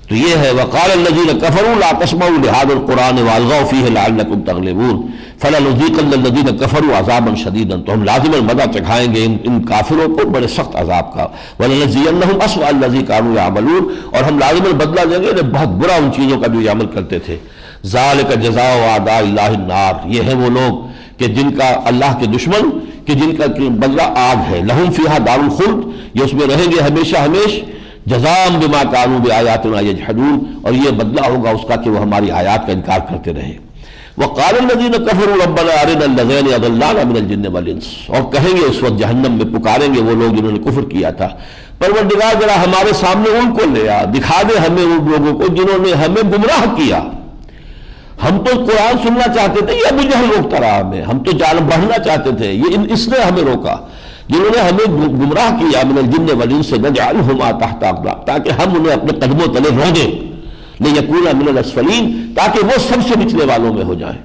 تو یہ ہے وَقَالَ الَّذِينَ كَفَرُوا لَا تَسْمَعُوا لِهَذَا الْقُرْآنِ وَأَلْغَوْا فِيهِ لَعَلَّكُمْ تَغْلِبُونَ فَلَنُذِيقَنَّ الَّذِينَ كَفَرُوا عَذَابًا شَدِيدًا, تو ہم لازم المدہ چکھائیں گے ان کافروں کو بڑے سخت عذاب کا. وَلَنَجْزِيَنَّهُمْ أَسْوَأَ الَّذِي كَانُوا يَعْمَلُونَ, اور ہم لازم البدلہ دیں گے بہت برا ان چیزوں کا جو یہ عمل کرتے تھے. ذَلِكَ جَزَاءُ أَعْدَاءِ اللَّهِ النَّارِ, یہ ہیں وہ لوگ کہ جن کا اللہ کے دشمن, کہ جن کا بدلہ آگ ہے. لَهُمْ فِيهَا دَارُ الْخُلْدِ, یہ اس میں رہیں گے ہمیشہ ہمیش. جزاء بما كانوا بآياتنا يجحدون, اور یہ بدلہ ہوگا اس کا کہ وہ ہماری آیات کا انکار کرتے رہے. وقال الذین کفروا ربنا ارنا الذین اضلانا من الجن والانس، اور کہیں گے اس وقت جہنم میں، پکاریں گے وہ لوگ جنہوں نے کفر کیا تھا، پروردگار ذرا ہمارے سامنے ان کو لے آ، دکھا دے ہمیں ان لوگوں کو جنہوں نے ہمیں گمراہ کیا۔ ہم تو قرآن سننا چاہتے تھے، یہ ابو جہل روکتا رہا ہمیں، ہم تو جانب بڑھنا چاہتے تھے، یہ اس نے ہمیں روکا، جنہوں نے ہمیں گمراہ کیا، من الجن والانس نجعلہما تحت اقدام، تاکہ ہم انہیں اپنے قدموں تلے رو دیں، لیکونا من الاسفلین، تاکہ وہ سب سے نچلے والوں میں ہو جائیں۔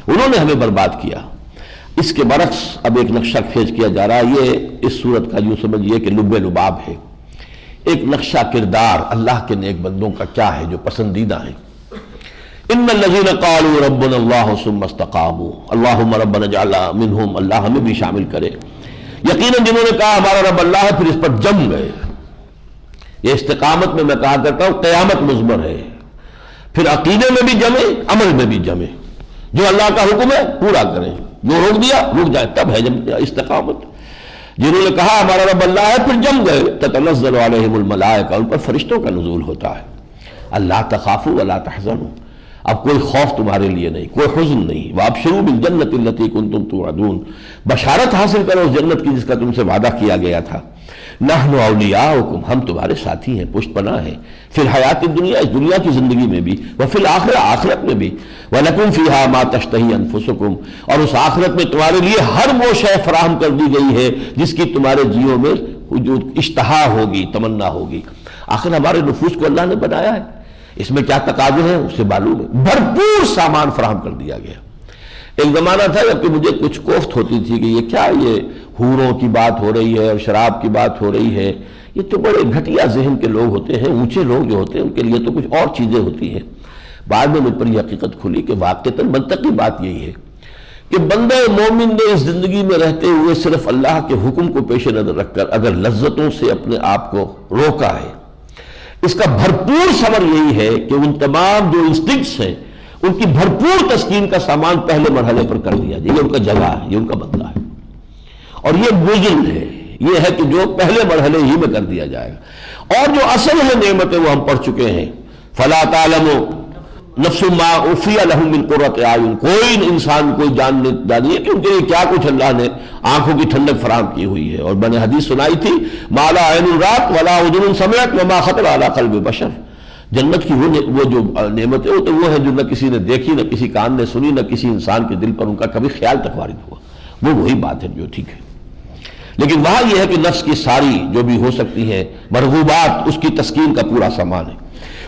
انہوں نے ہمیں برباد کیا۔ اس کے برعکس اب ایک نقشہ کھینچ کیا جا رہا ہے، یہ اس صورت کا یوں سمجھیے کہ لب لباب ہے، ایک نقشہ کردار اللہ کے نیک بندوں کا کیا ہے جو پسندیدہ ہیں۔ ان الذین قالوا ربنا اللہ ثم استقاموا اللہم ربنا اجعلنا منہم، اللہ ہمیں بھی شامل کرے۔ یقیناً جنہوں نے کہا ہمارا رب اللہ ہے، پھر اس پر جم گئے۔ یہ استقامت میں کہا کرتا ہوں قیامت مضمر ہے، پھر عقیدے میں بھی جمے، عمل میں بھی جمے، جو اللہ کا حکم ہے پورا کریں، جو روک دیا رک جائے، تب ہے استقامت۔ جنہوں نے کہا ہمارا رب اللہ ہے، پھر جم گئے، تتنزل علیہم الملائکہ، ان پر فرشتوں کا نزول ہوتا ہے، اللہ تخافوا ولا تحزنوا، اب کوئی خوف تمہارے لیے نہیں، کوئی حزن نہیں، وابشروا بالجنۃ التی کنتم توعدون، بشارت حاصل کرو اس جنت کی جس کا تم سے وعدہ کیا گیا تھا۔ نحن اولیاؤکم، ہم تمہارے ساتھی ہیں، پشت پناہ ہیں، فی الحیات الدنیا، اس دنیا کی زندگی میں بھی، وفی الآخرہ، آخرت میں بھی، وَلَكُمْ فِيهَا مَا تَشْتَهِي أَنفُسُكُمْ، اور اس آخرت میں تمہارے لیے ہر وہ شے فراہم کر دی گئی ہے جس کی تمہارے جیوں میں اشتہا ہوگی، تمنا ہوگی۔ آخر ہمارے نفوس کو اللہ نے بنایا ہے، اس میں کیا تقاضے ہیں اس سے معلوم ہے، بھرپور سامان فراہم کر دیا گیا۔ ایک زمانہ تھا جب کہ مجھے کچھ کوفت ہوتی تھی کہ یہ کیا، یہ حوروں کی بات ہو رہی ہے اور شراب کی بات ہو رہی ہے، یہ تو بڑے گھٹیا ذہن کے لوگ ہوتے ہیں، اونچے لوگ جو ہوتے ہیں ان کے لیے تو کچھ اور چیزیں ہوتی ہیں۔ بعد میں مجھ پر یہ حقیقت کھلی کہ واقعتاً منطقی بات یہی ہے کہ بندہ مومن نے اس زندگی میں رہتے ہوئے صرف اللہ کے حکم کو پیش نظر رکھ کر اگر لذتوں سے اپنے آپ کو روکا ہے، اس کا بھرپور ثمر یہی ہے کہ ان تمام جو انسٹنکٹس ہیں ان کی بھرپور تسکین کا سامان پہلے مرحلے پر کر دیا جائے، یہ ان کا جگہ ہے، یہ ان کا بدلہ ہے، اور یہ بزل ہے، یہ ہے کہ جو پہلے مرحلے ہی میں کر دیا جائے گا۔ اور جو اصل ہے نعمتیں وہ ہم پڑھ چکے ہیں، فلا تعلم نفس ما اخفی لهم من قرۃ اعین، کوئی انسان کوئی جان نہیں جانی ہے کہ ان کے لیے کیا کچھ اللہ نے آنکھوں کی ٹھنڈک فراہم کی ہوئی ہے۔ اور میں نے حدیث سنائی تھی، ما لا عین رات ولا اذن سمعت وما خطر علی قلب بشر، جنت کی وہ جو نعمت ہے وہ ہے جو نہ کسی نے دیکھی، نہ کسی کان نے سنی، نہ کسی انسان کے دل پر ان کا کبھی خیال تک وارد ہوا، وہ وہی بات ہے جو ٹھیک ہے۔ لیکن وہاں یہ ہے کہ نفس کی ساری جو بھی ہو سکتی ہیں مرغوبات، اس کی تسکین کا پورا سامان ہے۔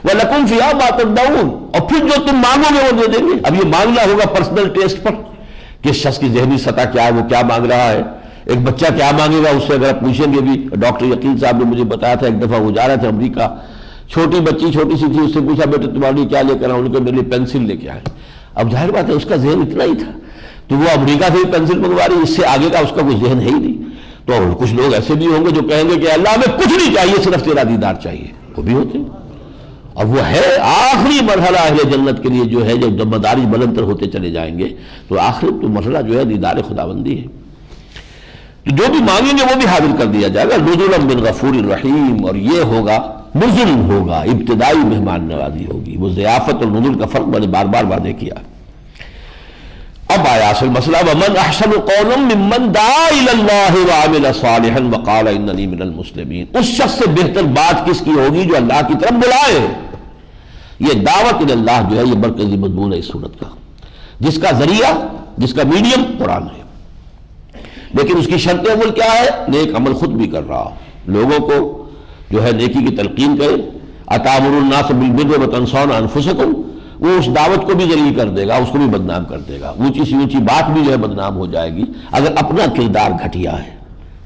وَلَكُمْ فِيهَا مَا تَدَّعُونَ، اور پھر جو تم مانگو گے وہ دے دیں گے۔ اب یہ مانگنا ہوگا پرسنل ٹیسٹ پر، کہ شخص کی ذہنی سطح کیا ہے، وہ کیا مانگ رہا ہے۔ ایک بچہ کیا مانگے گا اس سے اگر آپ پوچھیں گے بھی، ڈاکٹر یقین صاحب نے مجھے بتایا تھا، ایک دفعہ وہ جا رہے تھے امریکہ، چھوٹی بچی چھوٹی سی تھی، اس سے پوچھا بیٹے تمہارے لیے کیا لے کر آؤں، ان کو میرے لیے پینسل لے کے آئے۔ اب ظاہر بات ہے اس کا ذہن اتنا ہی تھا، تو وہ امریکہ سے پینسل منگوا رہی، اس سے آگے کا اس کا کوئی ذہن ہے ہی نہیں۔ تو کچھ لوگ ایسے بھی ہوں گے جو کہیں گے کہ اللہ ہمیں کچھ نہیں چاہیے، صرف تیرا دیدار چاہیے، وہ بھی ہوتے ہیں۔ اور وہ ہے آخری مرحلہ اہل جنت کے لیے جو ہے، جب مدارج بلند تر ہوتے چلے جائیں گے تو آخری تو مرحلہ جو ہے دیدار خداوندی ہے۔ تو جو بھی مانگیں گے وہ بھی حاضر کر دیا جائے گا، نزلا من غفور الرحیم، اور یہ ہوگا نزل ہوگا، ابتدائی مہمان نوازی ہوگی۔ وہ ضیافت اور نزل کا فرق میں نے بار بار واضح کیا۔ اب آیا اصل مسئلہ، ومن احسن قولا ممن دعا الی اللہ وعمل صالحا وقال اننی من المسلمین، اس شخص سے بہتر بات کس کی ہوگی جو اللہ کی طرف بلائے۔ یہ دعوت الی اللہ جو ہے یہ مرکزی مضمون ہے اس صورت کا، جس کا ذریعہ، جس کا میڈیم قرآن ہے، لیکن اس کی شرط اول کیا ہے؟ نیک عمل خود بھی کر رہا ہو، لوگوں کو جو ہے نیکی کی تلقین کرے۔ اتامرون الناس بالبر وتنسون انفسکم، وہ اس دعوت کو بھی ذلیل کر دے گا، اس کو بھی بدنام کر دے گا، اونچی سی اونچی بات بھی جو ہے بدنام ہو جائے گی اگر اپنا کردار گھٹیا ہے۔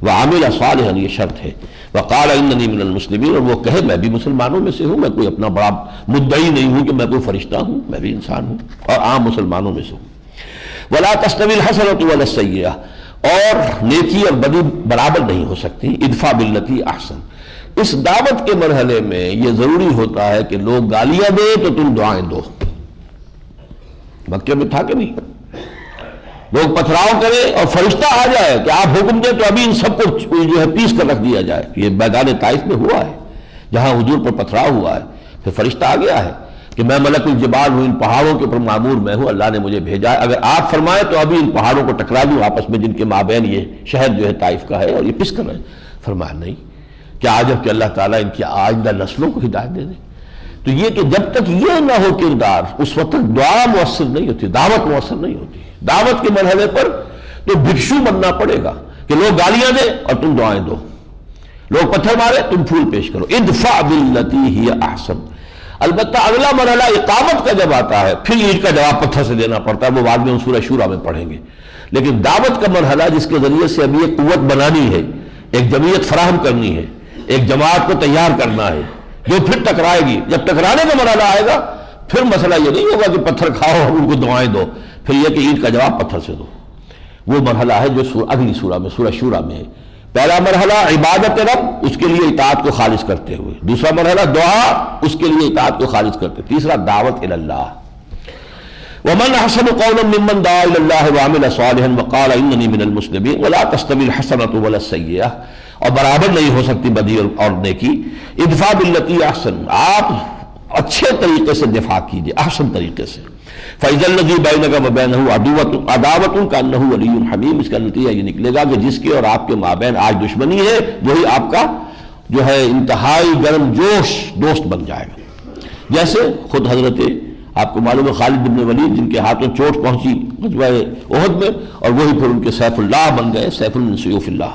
وعمل صالحا، یہ شرط ہے۔ وقال اننی من المسلمین، اور وہ کہے میں بھی مسلمانوں میں سے ہوں، میں کوئی اپنا بڑا مدعی نہیں ہوں کہ میں کوئی فرشتہ ہوں، میں بھی انسان ہوں اور عام مسلمانوں میں سے ہوں۔ ولا تستوی الحسنۃ ولا السیئۃ، اور نیکی اور بدی برابر نہیں ہو سکتی۔ ادفع باللتی احسن، اس دعوت کے مرحلے میں یہ ضروری ہوتا ہے کہ لوگ گالیاں دیں تو تم دعائیں دو۔ مکے میں تھا کہ نہیں؟ لوگ پتھراؤ کریں اور فرشتہ آ جائے کہ آپ حکم دیں تو ابھی ان سب کو جو ہے پیس کر رکھ دیا جائے۔ یہ میدان طائف میں ہوا ہے جہاں حضور پر پتھراؤ ہوا ہے، پھر فرشتہ آ گیا ہے، کہ میں ملک الجبال ہوں، ان پہاڑوں کے اوپر معمور میں ہوں، اللہ نے مجھے بھیجا ہے، اگر آپ فرمائیں تو ابھی ان پہاڑوں کو ٹکرا دوں آپس میں جن کے مابین یہ شہر جو ہے طائف کا ہے اور یہ پس کر رہے ہیں۔ فرمایا نہیں، کیا عجب کہ اللہ تعالیٰ ان کی آئندہ نسلوں کو ہدایت دے دے۔ تو یہ کہ جب تک یہ نہ ہو کردار، اس وقت تک دعا مؤثر نہیں ہوتی، دعوت مؤثر نہیں ہوتی۔ دعوت کے مرحلے پر تو بھکشو بننا پڑے گا کہ لوگ گالیاں دیں اور تم دعائیں دو، لوگ پتھر مارے تم پھول پیش کرو، ادفع باللتی ہی احسن۔ البتہ اگلا مرحلہ اقامت کا جب آتا ہے پھر اینٹ کا جواب پتھر سے دینا پڑتا ہے، وہ بعد میں ہم سورہ شورى میں پڑھیں گے۔ لیکن دعوت کا مرحلہ جس کے ذریعے سے ابھی ایک قوت بنانی ہے، ایک جمعیت فراہم کرنی ہے، ایک جماعت کو تیار کرنا ہے جو پھر ٹکرائے گی، جب ٹکرانے کا مرحلہ آئے گا پھر مسئلہ یہ نہیں ہوگا کہ پتھر کھاؤ اور ان کو دعائیں دو، پھر یہ کہ اینٹ کا جواب پتھر سے دو۔ وہ مرحلہ ہے جو اگلی سورہ میں، سورہ شورى میں ہے۔ پہلا مرحلہ عبادت رب، اس کے لیے اطاعت کو خالص کرتے ہوئے، دوسرا مرحلہ دعا، اس کے لیے اطاعت کو خالص کرتے، تیسرا دعوت الی اللہ۔ ومن احسن قولا ممن دعا الی اللہ وعمل صالحا وقال اننی من المسلمین ولا تستوی الحسنۃ ولا السیئۃ، اور برابر نہیں ہو سکتی بدی اور نیکی۔ ادفع باللتی احسن، آپ اچھے طریقے سے دفاع کیجئے، احسن طریقے سے۔ فَإِذَا الَّذِي بَيْنَكَ وَبَيْنَهُ عَدَاوَةٌ كَأَنَّهُ وَلِيٌّ حَمِيمٌ، اس کا نتیجہ یہ نکلے گا کہ جس کے اور آپ کے مابین آج دشمنی ہے وہی آپ کا جو ہے انتہائی گرم جوش دوست بن جائے گا۔ جیسے خود حضرت آپ کو معلوم ہے خالد بن ولید جن کے ہاتھوں چوٹ پہنچی غزوہ احد میں، اور وہی پھر ان کے سیف اللہ بن گئے، سیف من سیوف اللہ۔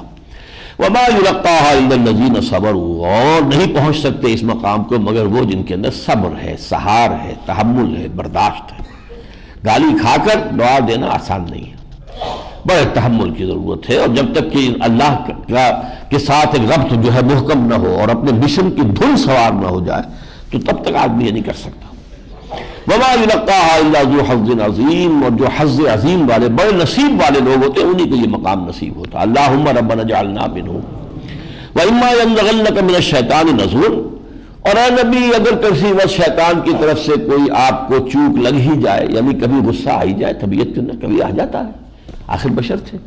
وَمَا يُلَقَّاهَا إِلَّا الَّذِينَ صَبَرُوا، اور نہیں پہنچ سکتے اس مقام کو مگر وہ جن کے اندر صبر ہے، سہار ہے، تحمل ہے، برداشت ہے۔ گالی کھا کر دعا دینا آسان نہیں ہے، بڑے تحمل کی ضرورت ہے، اور جب تک کہ اللہ کے ساتھ ایک ربط جو ہے محکم نہ ہو اور اپنے مشن کی دھن سوار نہ ہو جائے تو تب تک آدمی یہ نہیں کر سکتا۔ وَمَا يُلَقَّاهَا إِلَّا ذُو حَظٍّ عَظِيمٍ، اور جو حظ عظیم والے، بڑے نصیب والے لوگ ہوتے ہیں انہی کو یہ مقام نصیب ہوتا۔ اللہم ربنا اجعلنا منہم وَإِمَّا يَنزَغَنَّكَ مِنَ الشَّيْطَانِ نَزْغٌ، اور اے نبی اگر کسی وقت شیطان کی طرف سے کوئی آپ کو چوک لگ ہی جائے، یعنی کبھی غصہ آ ہی جائے، طبیعت کے اندر کبھی آ جاتا ہے، آخر بشر تھے،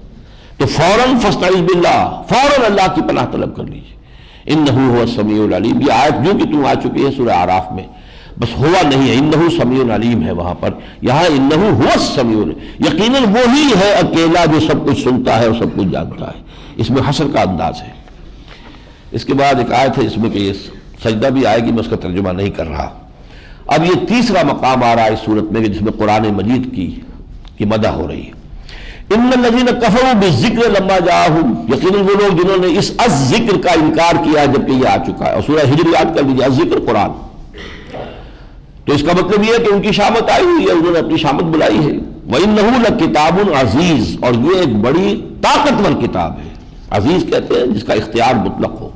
تو فوراً فاستعذ باللہ، فوراً اللہ کی پناہ طلب کر لیجیے۔ انہ هو السمیع العلیم، یہ آیت جو کہ تم آ چکی ہے سورہ اعراف میں، بس ہوا نہیں ہے، انہ سمیع علیم ہے وہاں پر، یہاں انہ هو السمیع، یقیناً وہی ہے اکیلا جو سب کچھ سنتا ہے اور سب کچھ جانتا ہے۔ اس میں حصر کا انداز ہے۔ اس کے بعد ایک آیت ہے اس میں کہ یہ سجدہ بھی آئے گی، میں اس کا ترجمہ نہیں کر رہا۔ اب یہ تیسرا مقام آ رہا ہے اس صورت میں جس میں قرآن مجید کی مدح ہو رہی ہے۔ ان الذین کفروا بالذکر لما جاءہم، یقیناً وہ لوگ جنہوں نے اس ذکر کا انکار کیا جبکہ یہ آ چکا ہے، اور سورہ ہجر یاد کر لیجیے، ذکر قرآن، تو اس کا مطلب یہ ہے کہ ان کی شامت آئی ہوئی ہے، انہوں نے اپنی شامت بلائی ہے۔ وَإِنَّهُ لَكِتَابٌ عَزِیز، اور یہ ایک بڑی طاقتور کتاب ہے، عزیز کہتے ہیں جس کا اختیار مطلق ہو،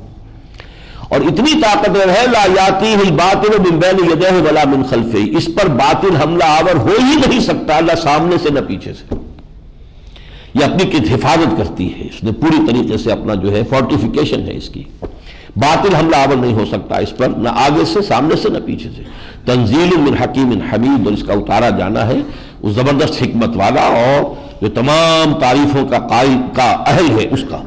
اور اتنی طاقتور ہے لا یاتیہ الباطل من بین یدیہ ولا من خلفہ، اس پر باطل حملہ آور ہو ہی نہیں سکتا، اللہ سامنے سے نہ پیچھے سے، یہ اپنی حفاظت کرتی ہے، اس نے پوری طریقے سے اپنا جو ہے فورٹیفیکیشن ہے اس کی، باطل حملہ آور نہیں ہو سکتا اس پر، نہ آگے سے، سامنے سے، نہ پیچھے سے۔ تنزیل من حکیم حمید، اور اس کا اتارا جانا ہے اس زبردست حکمت والا اور جو تمام تعریفوں کا قائل کا اہل ہے اس کا۔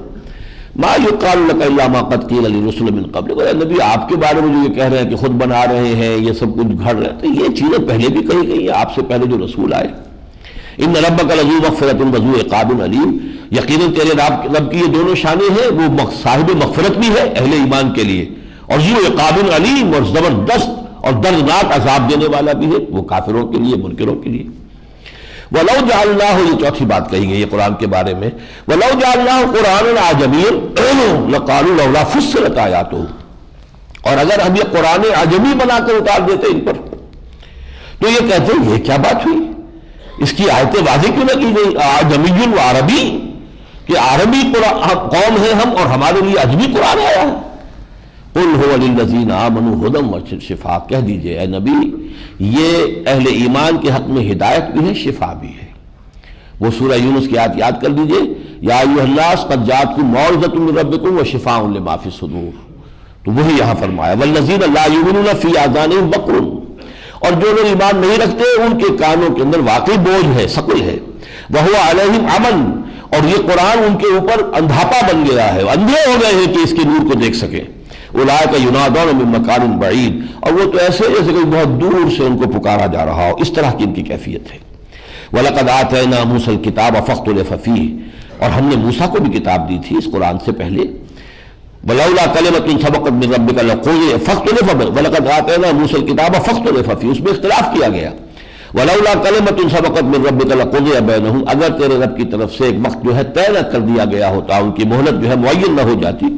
ما یقال لک الا ما قد قیل للرسل من قبل، اے نبی آپ کے بارے میں جو یہ کہہ رہے ہیں کہ خود بنا رہے ہیں، یہ سب کچھ گھڑ رہے ہیں، تو یہ چیزیں پہلے بھی کہی گئی ہیں آپ سے پہلے جو رسول آئے۔ ان ربک لذو مغفرۃ وذو عقاب علیم، یقیناً تیرے رب کی یہ دونوں شانیں ہیں، وہ صاحب مغفرت بھی ہے اہل ایمان کے لیے، اور ذو عقاب علیم، اور زبردست اور دردناک عذاب دینے والا بھی ہے وہ کافروں کے لیے، منکروں کے لیے۔ وَلَوْ جَعَلْنَاهُ، یہ چوتھی بات کہی گئی ہے قرآن کے بارے میں، وَلَوْ جَعَلْنَاهُ قُرْآنًا عَجَمِيًّا لَقَالُوا لَوْلَا فُصِّلَتْ آیَاتُهُ، اور اگر ہم یہ قرآن عجمی بنا کر اتار دیتے ان پر تو یہ کہتے ہیں یہ کیا بات ہوئی، اس کی آیتیں واضح کیوں نہ کی گئی، عجمی و عربی، کہ عربی قوم ہے ہم اور ہمارے لیے عجمی قرآن آیا ہے۔ قُلْ هُوَ لِلَّذِينَ آمَنُوا هُدًى وَشِفَاء، کہہ دیجئے اے نبی یہ اہل ایمان کے حق میں ہدایت بھی ہے، شفا بھی ہے۔ وہ سورہ یونس کی آیت یاد کر لیجئے، یا ایھا الناس قد جاءتکم موعظۃ من ربکم وشفاء لما فی الصدور، تو وہی یہاں فرمایا والذین لا یؤمنون فی آذانہم وقر، اور جو لوگ ایمان نہیں رکھتے ان کے کانوں کے اندر واقعی بوجھ ہے، ثقل ہے، وہو علیہم عمى، اور یہ قرآن ان کے اوپر اندھاپا بن گیا ہے، اندھے ہو گئے ہیں کہ اس کے نور کو دیکھ سکیں، اولئک ینادون من مکان بعید، اور وہ تو ایسے جیسے کہ بہت دور سے ان کو پکارا جا رہا ہو، اس طرح کی ان کی کیفیت ہے۔ وَلَقَدْ آتَيْنَا مُوسَى الْكِتَابَ فَاخْتُلِفَ فِيهِ، اور ہم نے موسیٰ کو بھی کتاب دی تھی اس قرآن سے پہلے، وَلَوْلَا كَلِمَةٌ سَبَقَتْ مِن رَبِّكَ لَقُضِيَ فَاخْتُلِفَ وَلَقَدْ آتَيْنَا مُوسَى الْكِتَابَ فَاخْتُلِفَ فِيهِ، اس میں اختلاف کیا گیا۔ وَلَوْلَا كَلِمَةٌ سَبَقَتْ مِن رَبِّكَ لَقُضِيَ بَيْنَهُمْ، اگر تیرے رب کی طرف سے ایک وقت جو ہے طے نہ کر دیا گیا ہوتا، ان کی مہلت جو ہے معین نہ ہو جاتی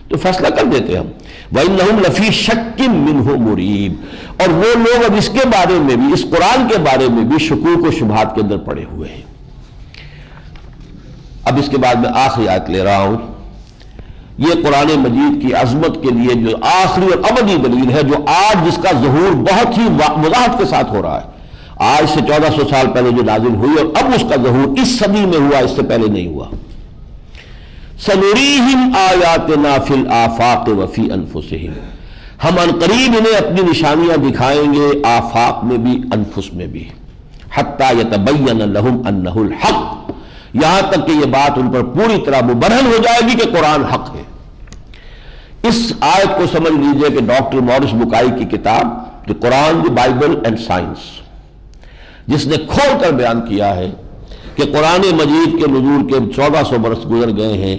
تو فیصلہ کر دیتے ہم۔ وَإِنَّهُمْ لَفِي شَكٍّ مِّنْهُ مُرِيبٍ، اور وہ لوگ اب اس کے بارے میں بھی، اس قرآن کے بارے میں بھی شکوک و شبہات کے اندر پڑے ہوئے ہیں۔ اب اس کے بعد میں آخری آیت لے رہا ہوں، یہ قرآن مجید کی عظمت کے لیے جو آخری اور ابدی دلیل ہے، جو آج جس کا ظہور بہت ہی وضاحت کے ساتھ ہو رہا ہے۔ آج سے 1400 سال پہلے جو نازل ہوئی اور اب اس کا ظہور اس صدی میں ہوا، اس سے پہلے نہیں ہوا۔ سَنُرِيهِمْ آيَاتِنَا فِي الْآفَاقِ وَفِي أَنفُسِهِمْ، ہم عنقریب انہیں اپنی نشانیاں دکھائیں گے، آفاق میں بھی انفس میں بھی، حَتَّى يَتَبَيَّنَ لَهُمْ أَنَّهُ الْحَقُّ، یہاں تک کہ یہ بات ان پر پوری طرح مبرہن ہو جائے گی کہ قرآن حق ہے۔ اس آیت کو سمجھ لیجئے کہ ڈاکٹر مورس بکائی کی کتاب دی قرآن دی بائبل اینڈ سائنس، جس نے کھول کر بیان کیا ہے کہ قرآن مجید کے نزول کے 1400 برس گزر گئے ہیں،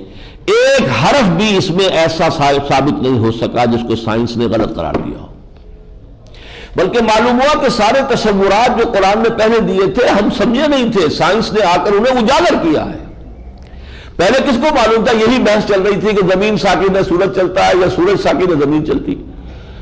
ایک حرف بھی اس میں ایسا ثابت نہیں ہو سکا جس کو سائنس نے غلط قرار دیا ہو، بلکہ معلوم ہوا کہ سارے تصورات جو قرآن میں پہلے دیے تھے ہم سمجھے نہیں تھے، سائنس نے آ کر انہیں اجاگر کیا ہے۔ پہلے کس کو معلوم تھا؟ یہی بحث چل رہی تھی کہ زمین ساکن ہے سورج چلتا ہے، یا سورج ساکن ہے زمین چلتی،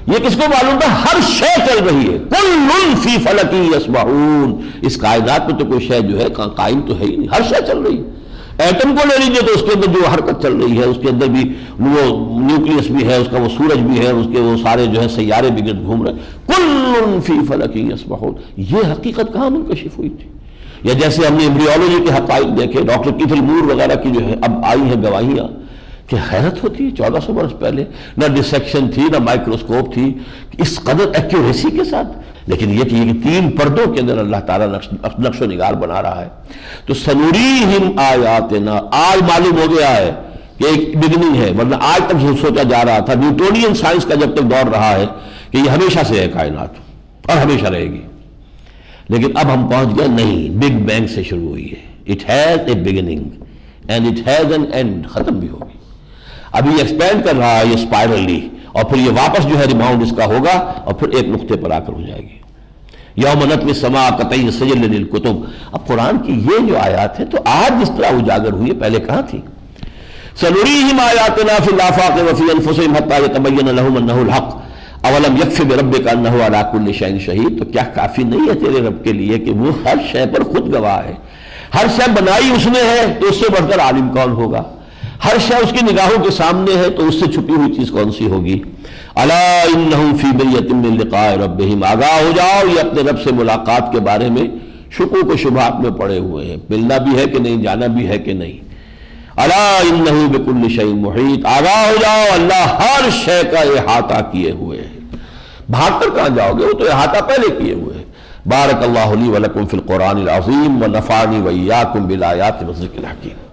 یہ کس کو معلوم تھا؟ ہر شے چل رہی ہے، کل فی فلک یسبحون، اس کائنات میں تو کوئی شے جو ہے قائم تو ہے ہی نہیں، ہر شے چل رہی ہے۔ ایٹم کو لے لیجیے تو اس کے اندر جو حرکت چل رہی ہے، اس کے اندر بھی وہ نیوکلیس بھی ہے، اس کا وہ سورج بھی ہے، اس کے وہ سارے جو ہے سیارے بھی گرد گھوم رہے ہیں، کل فی فلک یسبحون۔ یہ حقیقت کہاں منکشف ہوئی تھی؟ یا جیسے ہم نے ایمبریولوجی کے حقائق دیکھے، ڈاکٹر کیتھل مور وغیرہ کی جو ہے اب آئی ہیں گواہیاں، کہ حیرت ہوتی ہے 1400 برس پہلے نہ ڈسیکشن تھی نہ مائکروسکوپ تھی، اس قدر ایکیوریسی کے ساتھ، لیکن یہ کہ یہ 3 پردوں کے اندر اللہ تعالیٰ نقش و نگار بنا رہا ہے۔ تو سنوریہم آیاتنا، آج معلوم ہو گیا ہے کہ ایک بگننگ ہے، ورنہ آج تک سوچا جا رہا تھا نیوٹونین سائنس کا جب تک دور رہا ہے کہ یہ ہمیشہ سے ہے کائنات اور ہمیشہ رہے گی، لیکن اب ہم پہنچ گئے نہیں، بگ بینگ سے شروع ہوئی ہے، it has a beginning and it has an and, ختم بھی ہوگی۔ ابھی یہ ایکسپینڈ کر رہا ہے یہ اسپائرلی، اور پھر یہ واپس جو ہے ریباؤنڈ اس کا ہوگا اور پھر ایک نقطے پر آ کر ہو جائے گی۔ یوم نطوی السماء کطی سجل للکتب، اب قرآن کی یہ جو آیات ہیں تو آج جس طرح اجاگر ہوئی ہے، پہلے کہاں تھی؟ سنریہم آیاتنا فی الآفاق وفی انفسہم حتی یتبین لہم انہ الحق اولم یکفی بربک انہ علی کل شیء شہید، تو کیا کافی نہیں ہے تیرے رب کے لیے کہ وہ ہر شے پر خود گواہ ہے؟ ہر شے بنائی اس نے ہے تو اس سے بڑھ کر عالم کون ہوگا؟ ہر شے اس کی نگاہوں کے سامنے ہے تو اس سے چھپی ہوئی چیز کون سی ہوگی؟ الا انہم فی مریۃ من لقاء ربہم، آگاہ ہو جاؤ یہ اپنے رب سے ملاقات کے بارے میں شکوک و شبہات میں پڑے ہوئے ہیں، ملنا بھی ہے کہ نہیں، جانا بھی ہے کہ نہیں۔ الا انہ بکل شیء محیط، آگاہ ہو جاؤ اللہ ہر شے کا احاطہ کیے ہوئے ہے، بھاگ کر کہاں جاؤ گے، وہ تو احاطہ پہلے کیے ہوئے ہیں۔ بارک اللہ لی ولکم فی القرآن العظیم ونفعنی وإیاکم بالآیات والذکر الحکیم۔